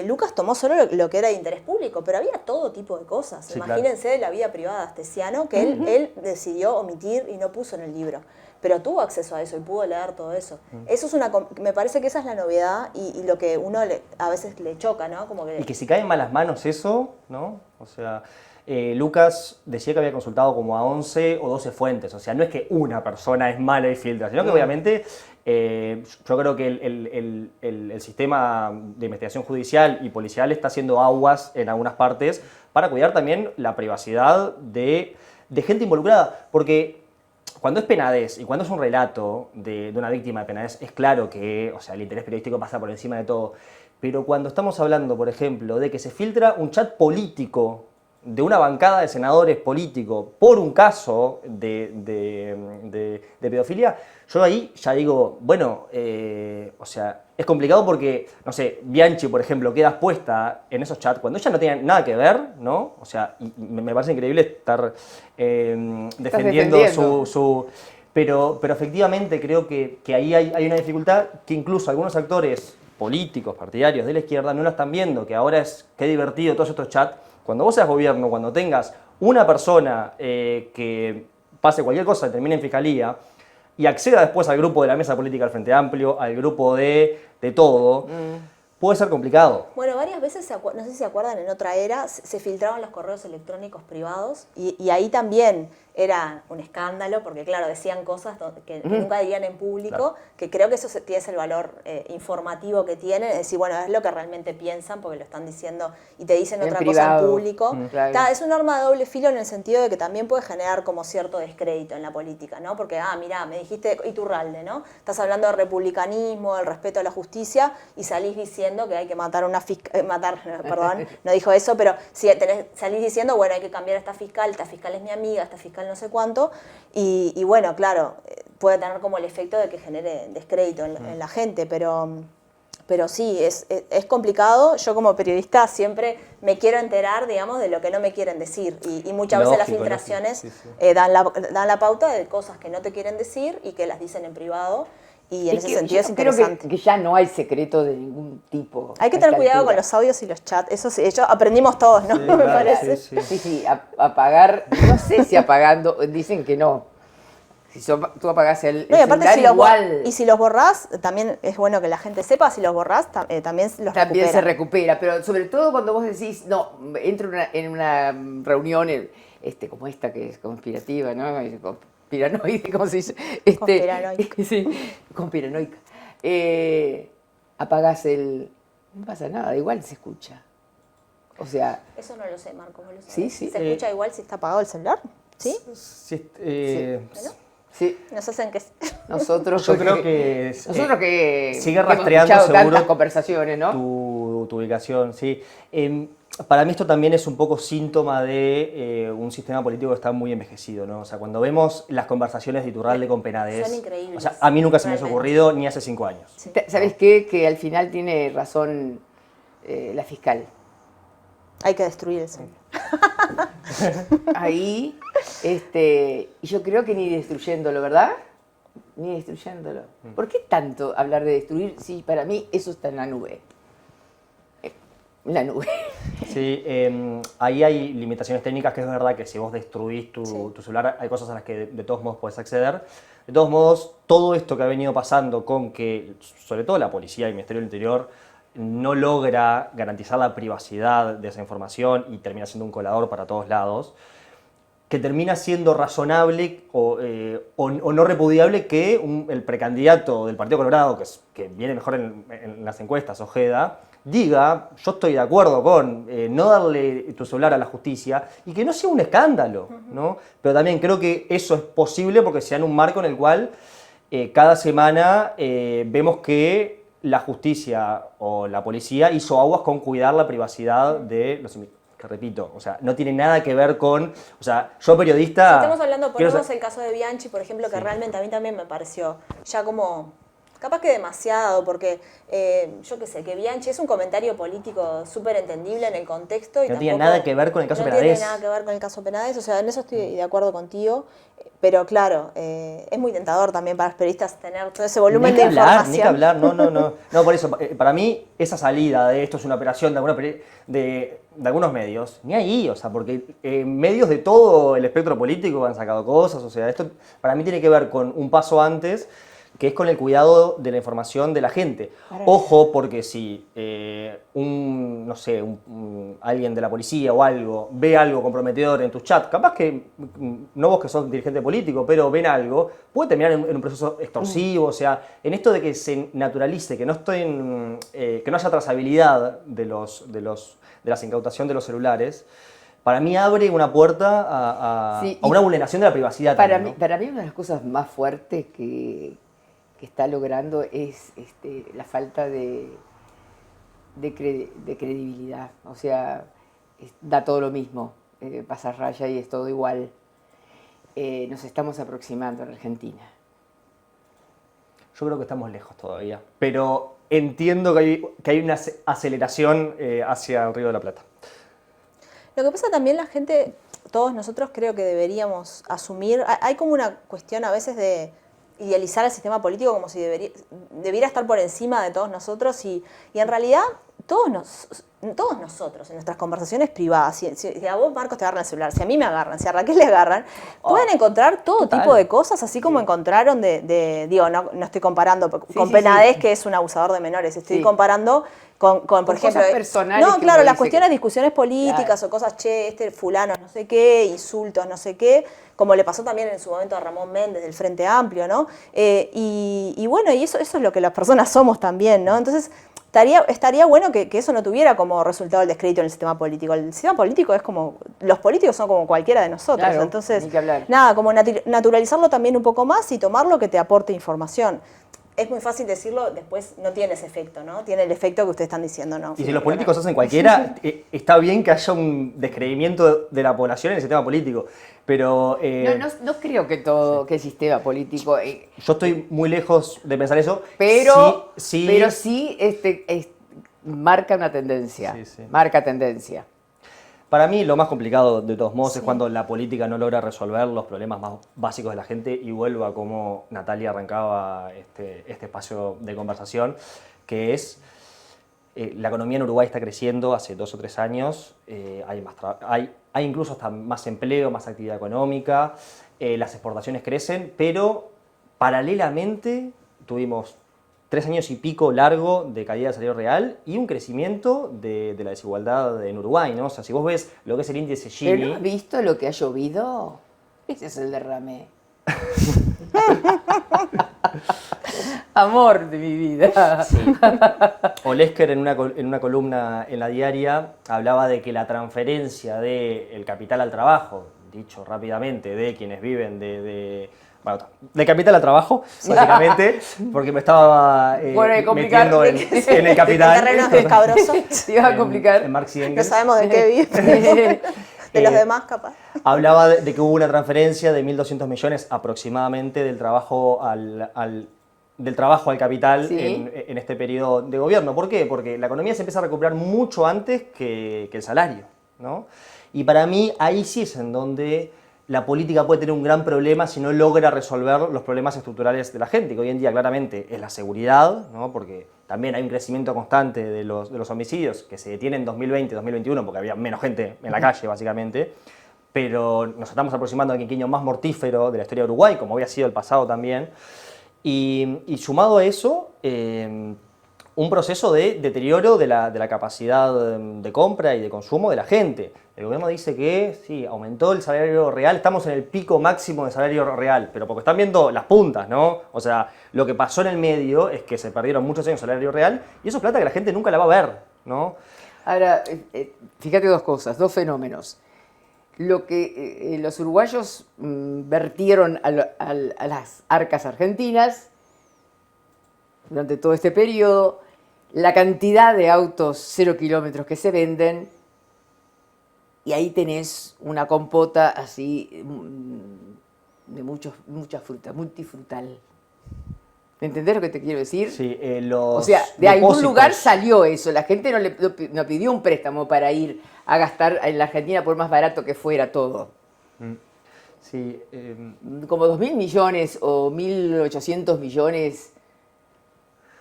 Lucas tomó solo lo que era de interés público, pero había todo tipo de cosas. Sí, Imagínense de la vida privada de Astesiano, que él decidió omitir y no puso en el libro. Pero tuvo acceso a eso y pudo leer todo eso. Eso es me parece que esa es la novedad y lo que uno a veces le choca, ¿no? Como Y que si cae en malas manos eso, ¿no? O sea, Lucas decía que había consultado como a 11 o 12 fuentes. O sea, no es que una persona es mala y filtra, sino que obviamente yo creo que el sistema de investigación judicial y policial está haciendo aguas en algunas partes para cuidar también la privacidad de gente involucrada. Porque cuando es Penades y cuando es un relato de una víctima de Penades, es claro que, o sea, el interés periodístico pasa por encima de todo. Pero cuando estamos hablando, por ejemplo, de que se filtra un chat político de una bancada de senadores políticos por un caso de pedofilia, yo ahí ya digo, bueno, o sea, es complicado porque, no sé, Bianchi, por ejemplo, queda expuesta en esos chats cuando ella no tenía nada que ver, ¿no? O sea, y me parece increíble estar defendiendo su... Pero efectivamente creo que ahí hay una dificultad que incluso algunos actores políticos, partidarios de la izquierda, no lo están viendo, que ahora es, qué divertido todos estos chats, cuando vos seas gobierno, cuando tengas una persona que pase cualquier cosa y termine en fiscalía y acceda después al grupo de la mesa política del Frente Amplio, al grupo de todo, puede ser complicado. Bueno, varias veces, no sé si se acuerdan, en otra era, se filtraban los correos electrónicos privados y ahí también era un escándalo porque, claro, decían cosas que nunca dirían en público, Claro. que creo que eso tiene el valor informativo que tiene, es decir, bueno, es lo que realmente piensan porque lo están diciendo y te dicen En otra privado. cosa en público. Claro. Es un arma de doble filo en el sentido de que también puede generar como cierto descrédito en la política, ¿no? Porque, mirá, me dijiste Iturralde, ¿no? Estás hablando de republicanismo, del respeto a la justicia y salís diciendo que hay que matar a una fiscal, perdón, no dijo eso, pero si salís diciendo, bueno, hay que cambiar a esta fiscal es mi amiga, esta fiscal no sé cuánto, y bueno, claro, puede tener como el efecto de que genere descrédito en la gente, pero sí, es complicado. Yo como periodista siempre me quiero enterar, digamos, de lo que no me quieren decir, y muchas veces las Lógico, filtraciones lógico, sí, sí. Dan la pauta de cosas que no te quieren decir y que las dicen en privado, y en ese sentido es Yo creo interesante. que ya no hay secreto de ningún tipo. Hay que a tener esta cuidado altura. con los audios y los chats, eso sí, aprendimos todos, ¿no? Sí, Me claro, parece. sí, sí. Sí, apagar, no sé si apagando, dicen que no. Si tú apagás el No, y aparte celular igual, si los borrás, también es bueno que la gente sepa, si los borrás, también los también recupera. se recupera, pero sobre todo cuando vos decís, no, entro en una reunión como esta que es conspirativa, ¿no? Conspiranoide, ¿cómo se dice? Conspiranoica. Sí, conspiranoica. Apagás no pasa nada, igual se escucha. O sea, Eso no lo sé, Marco, ¿vos lo sabés? Sí, sí. ¿Se escucha igual si está apagado el celular? ¿Sí? Sí, ¿No? sí, Nos hacen que... nosotros Yo creo que nosotros que sigue hemos rastreando escuchado seguro tantas conversaciones, ¿no? tu ubicación, sí. Para mí esto también es un poco síntoma de un sistema político que está muy envejecido, ¿no? O sea, cuando vemos las conversaciones de Iturralde con Penades, Son increíbles, o sea, a mí nunca se me hubiese realmente. ocurrido ni hace 5 años. ¿Sabes qué? Que al final tiene razón la fiscal. Hay que destruir el celular. Ahí, y yo creo que ni destruyéndolo, ¿verdad? Ni destruyéndolo. ¿Por qué tanto hablar de destruir si para mí eso está en la nube? En la nube. Sí, ahí hay limitaciones técnicas que es verdad que si vos destruís tu celular hay cosas a las que de todos modos podés acceder. De todos modos, todo esto que ha venido pasando con que, sobre todo la policía y el Ministerio del Interior, no logra garantizar la privacidad de esa información y termina siendo un colador para todos lados, que termina siendo razonable o no repudiable que el precandidato del Partido Colorado, que viene mejor en las encuestas, Ojeda, diga, yo estoy de acuerdo con no darle tu celular a la justicia y que no sea un escándalo, ¿no? Pero también creo que eso es posible porque se da en un marco en el cual cada semana vemos que la justicia o la policía hizo aguas con cuidar la privacidad de los invitados. Que repito, o sea, no tiene nada que ver con, o sea, yo periodista... Si estamos hablando, quiero ponemos ser- el caso de Bianchi, por ejemplo, que realmente a mí también me pareció ya como, capaz que demasiado, porque yo qué sé, que Bianchi es un comentario político súper entendible en el contexto. Y No tiene tampoco- nada que ver con el caso no Penades. tiene nada que ver con el caso Penades, o sea, en eso estoy de acuerdo contigo, pero claro, es muy tentador también para los periodistas tener todo ese volumen de información. Ni que hablar, no, por eso, para mí esa salida de esto es una operación de algunos medios, ni ahí, o sea, porque medios de todo el espectro político han sacado cosas, o sea, esto para mí tiene que ver con un paso antes, que es con el cuidado de la información de la gente. Ojo, porque si alguien de la policía o algo ve algo comprometedor en tus chats, capaz que, no vos que sos dirigente político, pero ven algo, puede terminar en un proceso extorsivo, o sea, en esto de que se naturalice, que no haya trazabilidad de la incautación de los celulares, para mí abre una puerta a una vulneración de la privacidad también, ¿no? Para mí una de las cosas más fuertes que está logrando es la falta de credibilidad. O sea, da todo lo mismo, pasa raya y es todo igual. Nos estamos aproximando a la Argentina. Yo creo que estamos lejos todavía, pero entiendo que hay una aceleración hacia el Río de la Plata. Lo que pasa también la gente, todos nosotros creo que deberíamos asumir, hay como una cuestión a veces de idealizar el sistema político como si debiera estar por encima de todos nosotros y en realidad todos nosotros en nuestras conversaciones privadas, si a vos, Marcos, te agarran el celular, si a mí me agarran, si a Raquel le agarran, pueden encontrar todo tipo de cosas, así como encontraron digo, no estoy comparando con Penades, que es un abusador de menores, estoy comparando con por ejemplo, cosas personales. No, claro, las cuestiones, discusiones políticas o cosas, este fulano, no sé qué, insultos, no sé qué, como le pasó también en su momento a Ramón Méndez del Frente Amplio, ¿no? Y bueno, y eso es lo que las personas somos también, ¿no? Entonces, estaría bueno que eso no tuviera como resultado el descrédito en el sistema político. El sistema político es como, los políticos son como cualquiera de nosotros, claro, entonces, ni que hablar. nada, como naturalizarlo también un poco más y tomar lo que te aporte información. Es muy fácil decirlo, después no tiene ese efecto, ¿no? Tiene el efecto que ustedes están diciendo, ¿no? Y si los políticos hacen cualquiera, está bien que haya un descreimiento de la población en el sistema político, pero... No creo que todo, que el sistema político... yo estoy muy lejos de pensar eso. Pero sí, marca una tendencia, Sí. marca tendencia. Para mí lo más complicado de todos modos es cuando la política no logra resolver los problemas más básicos de la gente, y vuelvo a cómo Natalia arrancaba este espacio de conversación, que es la economía en Uruguay está creciendo hace 2 o 3 años, hay incluso hasta más empleo, más actividad económica, las exportaciones crecen, pero paralelamente tuvimos 3 años y pico largo de caída del salario real y un crecimiento de la desigualdad en Uruguay, ¿no? O sea, si vos ves lo que es el índice Gini... ¿Pero no has visto lo que ha llovido? Ese es el derrame. Amor de mi vida. Sí. Olesker en una columna en La Diaria hablaba de que la transferencia del capital al trabajo, dicho rápidamente, de quienes viven de capital al trabajo, básicamente, porque me estaba metiendo en el capital. El terreno es escabroso. Te iba a complicar. En Marx y No Engels. sabemos de qué vive. De los demás, capaz. Hablaba de que hubo una transferencia de 1.200 millones aproximadamente del trabajo al capital en este periodo de gobierno. ¿Por qué? Porque la economía se empieza a recuperar mucho antes que el salario, ¿no? Y para mí ahí sí es en donde la política puede tener un gran problema si no logra resolver los problemas estructurales de la gente, que hoy en día claramente es la seguridad, ¿no? Porque también hay un crecimiento constante de los homicidios que se detienen en 2020 y 2021 porque había menos gente en la calle, básicamente, pero nos estamos aproximando al quinquenio más mortífero de la historia de Uruguay, como había sido el pasado también, y sumado a eso, un proceso de deterioro de la capacidad de compra y de consumo de la gente. El gobierno dice que sí, aumentó el salario real, estamos en el pico máximo de salario real, pero porque están viendo las puntas, ¿no? O sea, lo que pasó en el medio es que se perdieron muchos años de salario real y eso es plata que la gente nunca la va a ver, ¿no? Ahora, fíjate 2 cosas, 2 fenómenos. Lo que los uruguayos vertieron a las arcas argentinas durante todo este periodo, la cantidad de autos 0 kilómetros que se venden, y ahí tenés una compota así de muchas frutas, multifrutal. ¿Me entendés lo que te quiero decir? Sí, o sea, de algún lugar salió eso. La gente no pidió un préstamo para ir a gastar en la Argentina por más barato que fuera todo. Sí, Como 2.000 millones o 1.800 millones,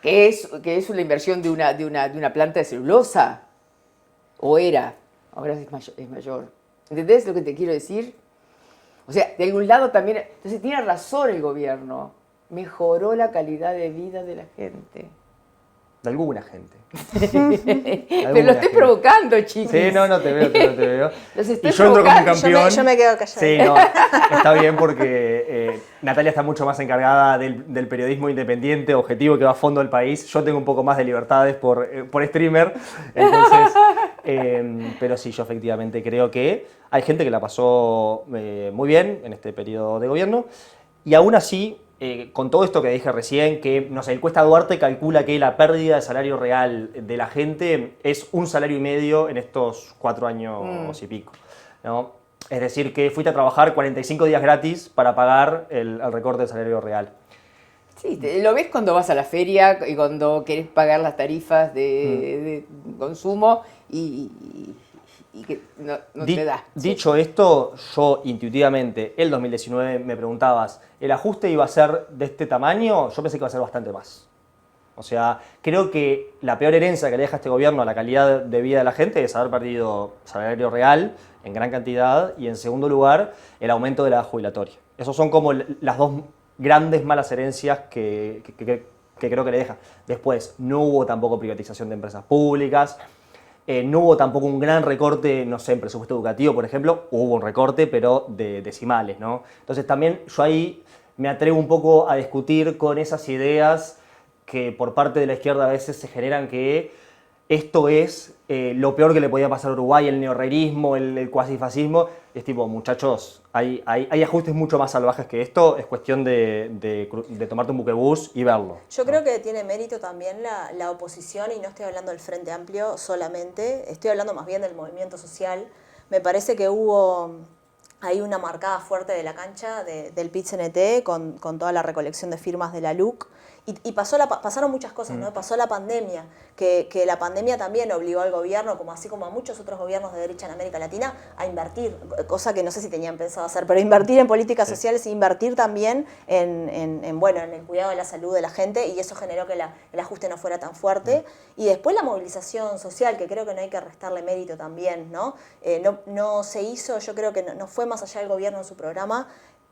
que es una inversión de una planta de celulosa, o era, ahora es mayor. ¿Entendés lo que te quiero decir? O sea, de algún lado también, entonces tiene razón el gobierno, mejoró la calidad de vida de la gente. de alguna gente. Pero lo estoy provocando, chicos. Sí, no, te veo. Los estoy Y yo entro como un campeón. Yo me quedo callada. Sí, no, está bien porque Natalia está mucho más encargada del periodismo independiente, objetivo, que va a fondo del país. Yo tengo un poco más de libertades por streamer. Entonces, pero sí, yo efectivamente creo que hay gente que la pasó muy bien en este periodo de gobierno. Y aún así, con todo esto que dije recién, que no sé, el Encuesta Duarte calcula que la pérdida de salario real de la gente es 1,5 salarios en estos 4 años y pico, ¿no? Es decir, que fuiste a trabajar 45 días gratis para pagar el recorte del salario real. Sí, lo ves cuando vas a la feria y cuando querés pagar las tarifas de consumo y que no te da. Dicho esto, yo intuitivamente, el 2019 me preguntabas, ¿el ajuste iba a ser de este tamaño? Yo pensé que iba a ser bastante más. O sea, creo que la peor herencia que le deja este gobierno a la calidad de vida de la gente es haber perdido salario real en gran cantidad y, en segundo lugar, el aumento de la edad jubilatoria. Esos son como las dos grandes malas herencias que creo que le deja. Después, no hubo tampoco privatización de empresas públicas, no hubo tampoco un gran recorte, no sé, en presupuesto educativo, por ejemplo, hubo un recorte, pero de decimales, ¿no? Entonces también yo ahí me atrevo un poco a discutir con esas ideas que por parte de la izquierda a veces se generan que esto es lo peor que le podía pasar a Uruguay, el neorrealismo, el cuasifascismo. Es tipo, muchachos, hay ajustes mucho más salvajes que esto, es cuestión de tomarte un buquebús y verlo. Yo creo que tiene mérito también la oposición, y no estoy hablando del Frente Amplio solamente, estoy hablando más bien del movimiento social. Me parece que hubo ahí una marcada fuerte de la cancha del PIT-CNT con toda la recolección de firmas de la LUC. Y pasaron muchas cosas, ¿no? Pasó la pandemia, que la pandemia también obligó al gobierno, como así como a muchos otros gobiernos de derecha en América Latina, a invertir, cosa que no sé si tenían pensado hacer, pero invertir en políticas sociales e invertir también en el cuidado de la salud de la gente, y eso generó que el ajuste no fuera tan fuerte. Y después la movilización social, que creo que no hay que restarle mérito también, ¿no? No se hizo, yo creo que no fue más allá del gobierno en su programa,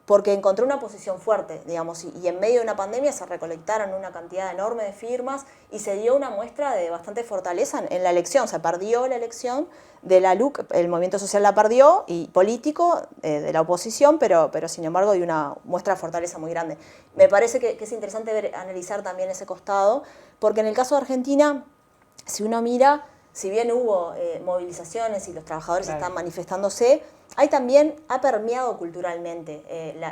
porque encontró una posición fuerte, digamos, y en medio de una pandemia se recolectaron una cantidad enorme de firmas y se dio una muestra de bastante fortaleza en la elección. Se perdió la elección de la LUC, el movimiento social la perdió, y político de la oposición, pero sin embargo dio una muestra de fortaleza muy grande. Me parece que es interesante analizar también ese costado, porque en el caso de Argentina, si uno mira, si bien hubo movilizaciones y los trabajadores están manifestándose, ha permeado culturalmente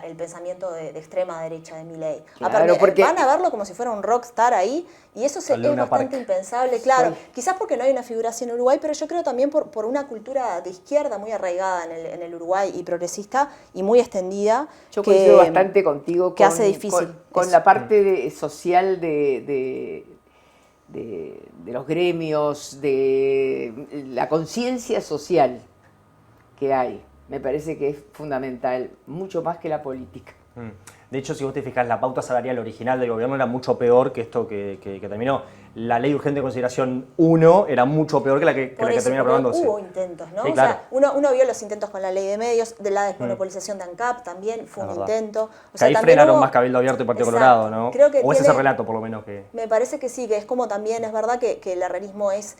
el pensamiento de extrema derecha de Milei. Claro, porque van a verlo como si fuera un rockstar ahí, y eso es bastante impensable, claro. Sí. Quizás porque no hay una figura así en Uruguay, pero yo creo también por una cultura de izquierda muy arraigada en el Uruguay y progresista y muy extendida. Yo coincido bastante contigo que hace difícil con la parte social de los gremios, de la conciencia social que hay. Me parece que es fundamental, mucho más que la política. De hecho, si vos te fijás, la pauta salarial original del gobierno era mucho peor que esto que terminó. La ley de urgente consideración 1 era mucho peor que la que terminó aprobándose. Hubo intentos, ¿no? Sí, claro. O sea, uno vio los intentos con la ley de medios, de la desmonopolización de ANCAP también fue un intento. O sea, ahí frenaron más Cabildo Abierto y Partido Colorado, ¿no? Creo que ese es el relato, por lo menos. Me parece que sí, que es como también, es verdad que el herrerismo es,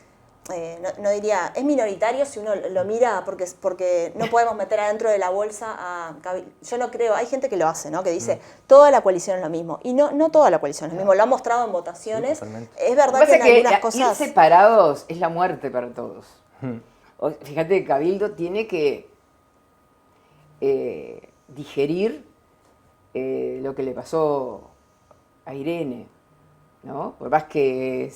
no diría, es minoritario si uno lo mira, porque no podemos meter adentro de la bolsa a Cabildo. Yo no creo, hay gente que lo hace, ¿no? Que dice, toda la coalición es lo mismo. Y no toda la coalición es lo mismo, lo han mostrado en votaciones. Sí, es verdad que en algunas cosas... Ir separados es la muerte para todos. Fíjate que Cabildo tiene que digerir lo que le pasó a Irene, ¿no? Por más que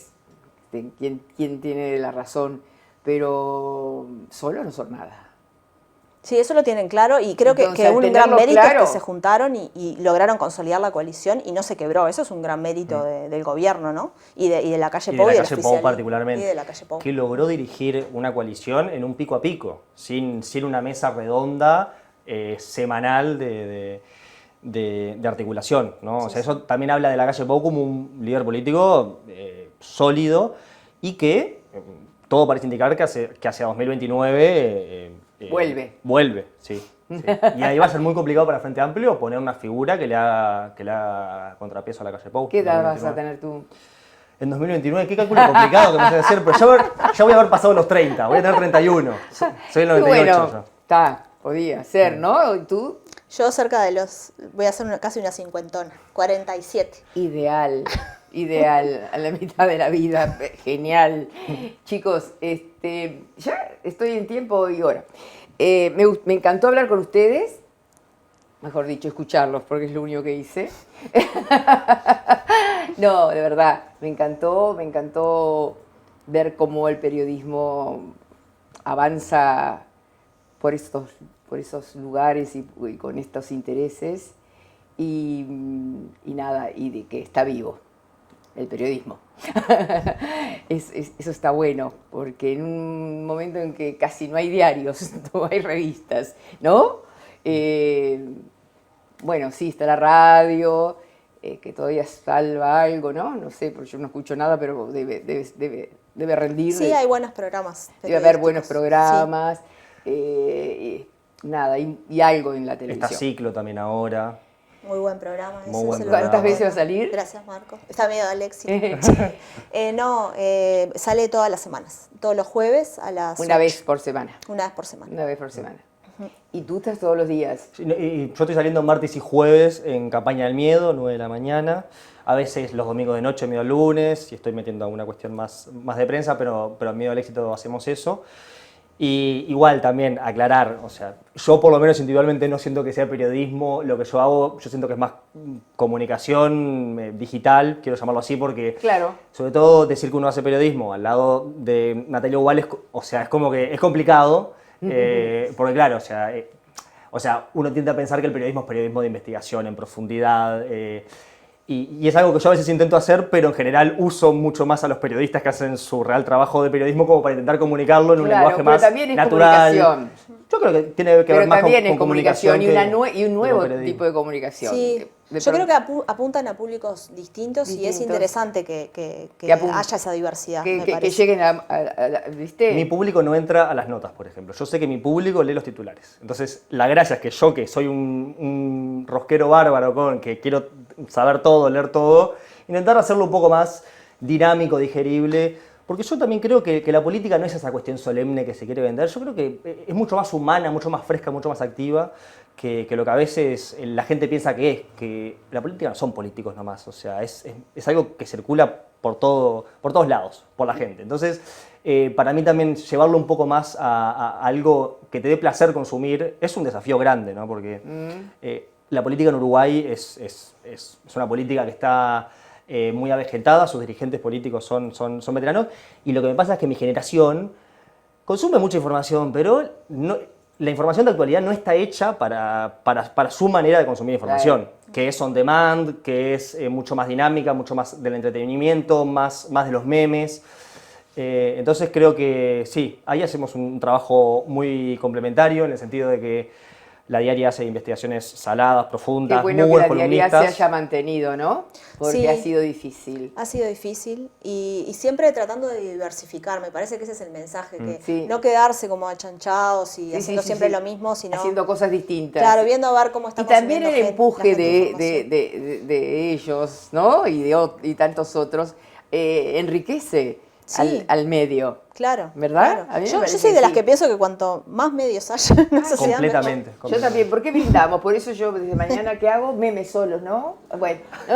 quién tiene la razón, pero solo no son nada. Sí, eso lo tienen claro, y creo Entonces, que un gran mérito claro, es que se juntaron y lograron consolidar la coalición y no se quebró. Eso es un gran mérito del gobierno, ¿no? Y de la calle Pou y del oficialismo. Particularmente, y de la calle Pou. que logró dirigir una coalición en un pico a pico, sin una mesa redonda semanal de articulación, ¿no? Sí, o sea, eso también habla de la calle Pou como un líder político sólido, y que todo parece indicar que hacia 2029 vuelve, sí. Y ahí va a ser muy complicado para el Frente Amplio poner una figura que le haga contrapeso a la calle Pou. ¿Qué edad vas a tener tú? En 2029, qué cálculo complicado que me hace hacer, pero ya voy a haber pasado los 30, voy a tener 31. Soy el 98. Bueno, está, podía ser, ¿no? ¿Y tú? Yo cerca de voy a hacer casi una cincuentona, 47. Ideal, a la mitad de la vida, genial. Chicos, ya estoy en tiempo y hora. Me encantó hablar con ustedes, mejor dicho, escucharlos, porque es lo único que hice. No, de verdad, me encantó ver cómo el periodismo avanza por esos lugares y con estos intereses, y nada, y de que está vivo el periodismo. Eso está bueno, porque en un momento en que casi no hay diarios, no hay revistas, ¿no? Bueno, sí, está la radio, que todavía salva algo, ¿no? No sé, porque yo no escucho nada, pero debe rendir. Sí, hay buenos programas. Debe haber buenos periodísticos. programas, nada, y algo en la televisión. Está Ciclo también ahora. Muy buen programa. Muy ese buen se lo ¿Cuántas programa. veces va a salir? Gracias, Marco. Está medio Alexis. No, sale todas las semanas. Todos los jueves a las Una 8. vez por semana. Una vez por semana. Una vez por semana. ¿Y tú estás todos los días? Sí, y yo estoy saliendo martes y jueves en Campaña del Miedo, 9 de la mañana. A veces los domingos de noche, medio lunes, y estoy metiendo alguna cuestión más de prensa, pero en Miedo al Éxito hacemos eso. Y igual también aclarar, o sea, yo por lo menos individualmente no siento que sea periodismo, lo que yo hago, yo siento que es más comunicación digital, quiero llamarlo así, porque Claro. sobre todo decir que uno hace periodismo al lado de Natalia Ubal, o sea, es como que es complicado, porque claro, o sea, uno tiende a pensar que el periodismo es periodismo de investigación en profundidad, y es algo que yo a veces intento hacer, pero en general uso mucho más a los periodistas que hacen su real trabajo de periodismo como para intentar comunicarlo en un Claro, lenguaje pero más también es natural. comunicación. Yo creo que tiene que ver Pero más también con es comunicación y que un nuevo con periodismo. tipo de comunicación. Sí, yo creo que apuntan a públicos distintos y es Distintos. interesante que Que haya esa diversidad, me que parece. lleguen ¿viste? Mi público no entra a las notas, por ejemplo. Yo sé que mi público lee los titulares. Entonces, la gracia es que yo, que soy un rosquero bárbaro, que quiero saber todo, leer todo, intentar hacerlo un poco más dinámico, digerible, porque yo también creo que la política no es esa cuestión solemne que se quiere vender. Yo creo que es mucho más humana, mucho más fresca, mucho más activa que lo que a veces la gente piensa que es. Que la política no son políticos nomás, o sea, es algo que circula por todos lados, por la gente. Entonces, para mí también llevarlo un poco más a algo que te dé placer consumir es un desafío grande, ¿no? Porque la política en Uruguay es una política que está muy avejentada, sus dirigentes políticos son veteranos, y lo que me pasa es que mi generación consume mucha información, pero la información de actualidad no está hecha para su manera de consumir información, que es on demand, que es mucho más dinámica, mucho más del entretenimiento, más de los memes. Entonces creo que sí, ahí hacemos un trabajo muy complementario en el sentido de que la Diaria hace investigaciones saladas, profundas, Qué bueno muy que la buenos diaria se columnistas. haya mantenido, ¿no? Porque Sí. ha sido difícil. Ha sido difícil y siempre tratando de diversificar, me parece que ese es el mensaje, que Sí. no quedarse como achanchados y Sí, haciendo sí, siempre sí. lo mismo, sino Haciendo cosas distintas. claro, viendo a ver cómo está Y también consumiendo el empuje la gente información. de ellos, ¿no? Y tantos otros, enriquece Sí. al medio. Claro, ¿Verdad? claro. A mí me Yo parece soy de que las sí. que pienso que cuanto más medios haya en la sociedad, Completamente. Yo también, ¿por qué brindamos? Por eso yo desde mañana, ¿qué hago? Memes solos, ¿no? Bueno. Yo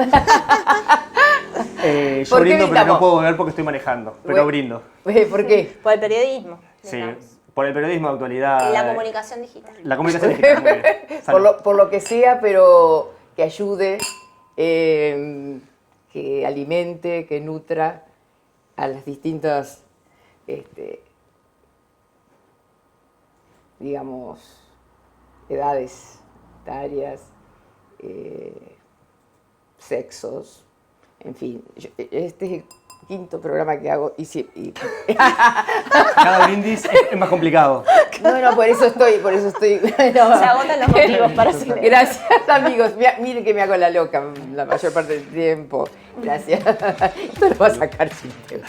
¿Por qué brindo, pero brindamos? no puedo beber porque estoy manejando, pero Bueno. brindo. ¿Por qué? por el periodismo. Sí, digamos. por el periodismo de actualidad. La comunicación digital. La comunicación digital, muy bien. Salud. Por lo que sea, pero que ayude, que alimente, que nutra a las distintas, digamos, edades, etarias, sexos, en fin. Este es el quinto programa que hago Cada brindis es más complicado. No, por eso estoy. No. Se agotan los motivos para hacer. Gracias, amigos. Miren que me hago la loca la mayor parte del tiempo. Gracias. Esto lo va a sacar siempre.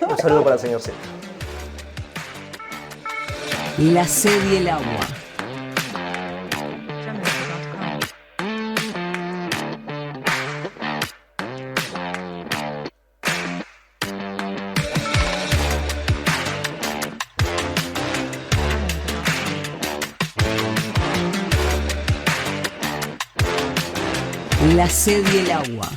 Un saludo para el señor C. La sed y el agua. La sed y el agua.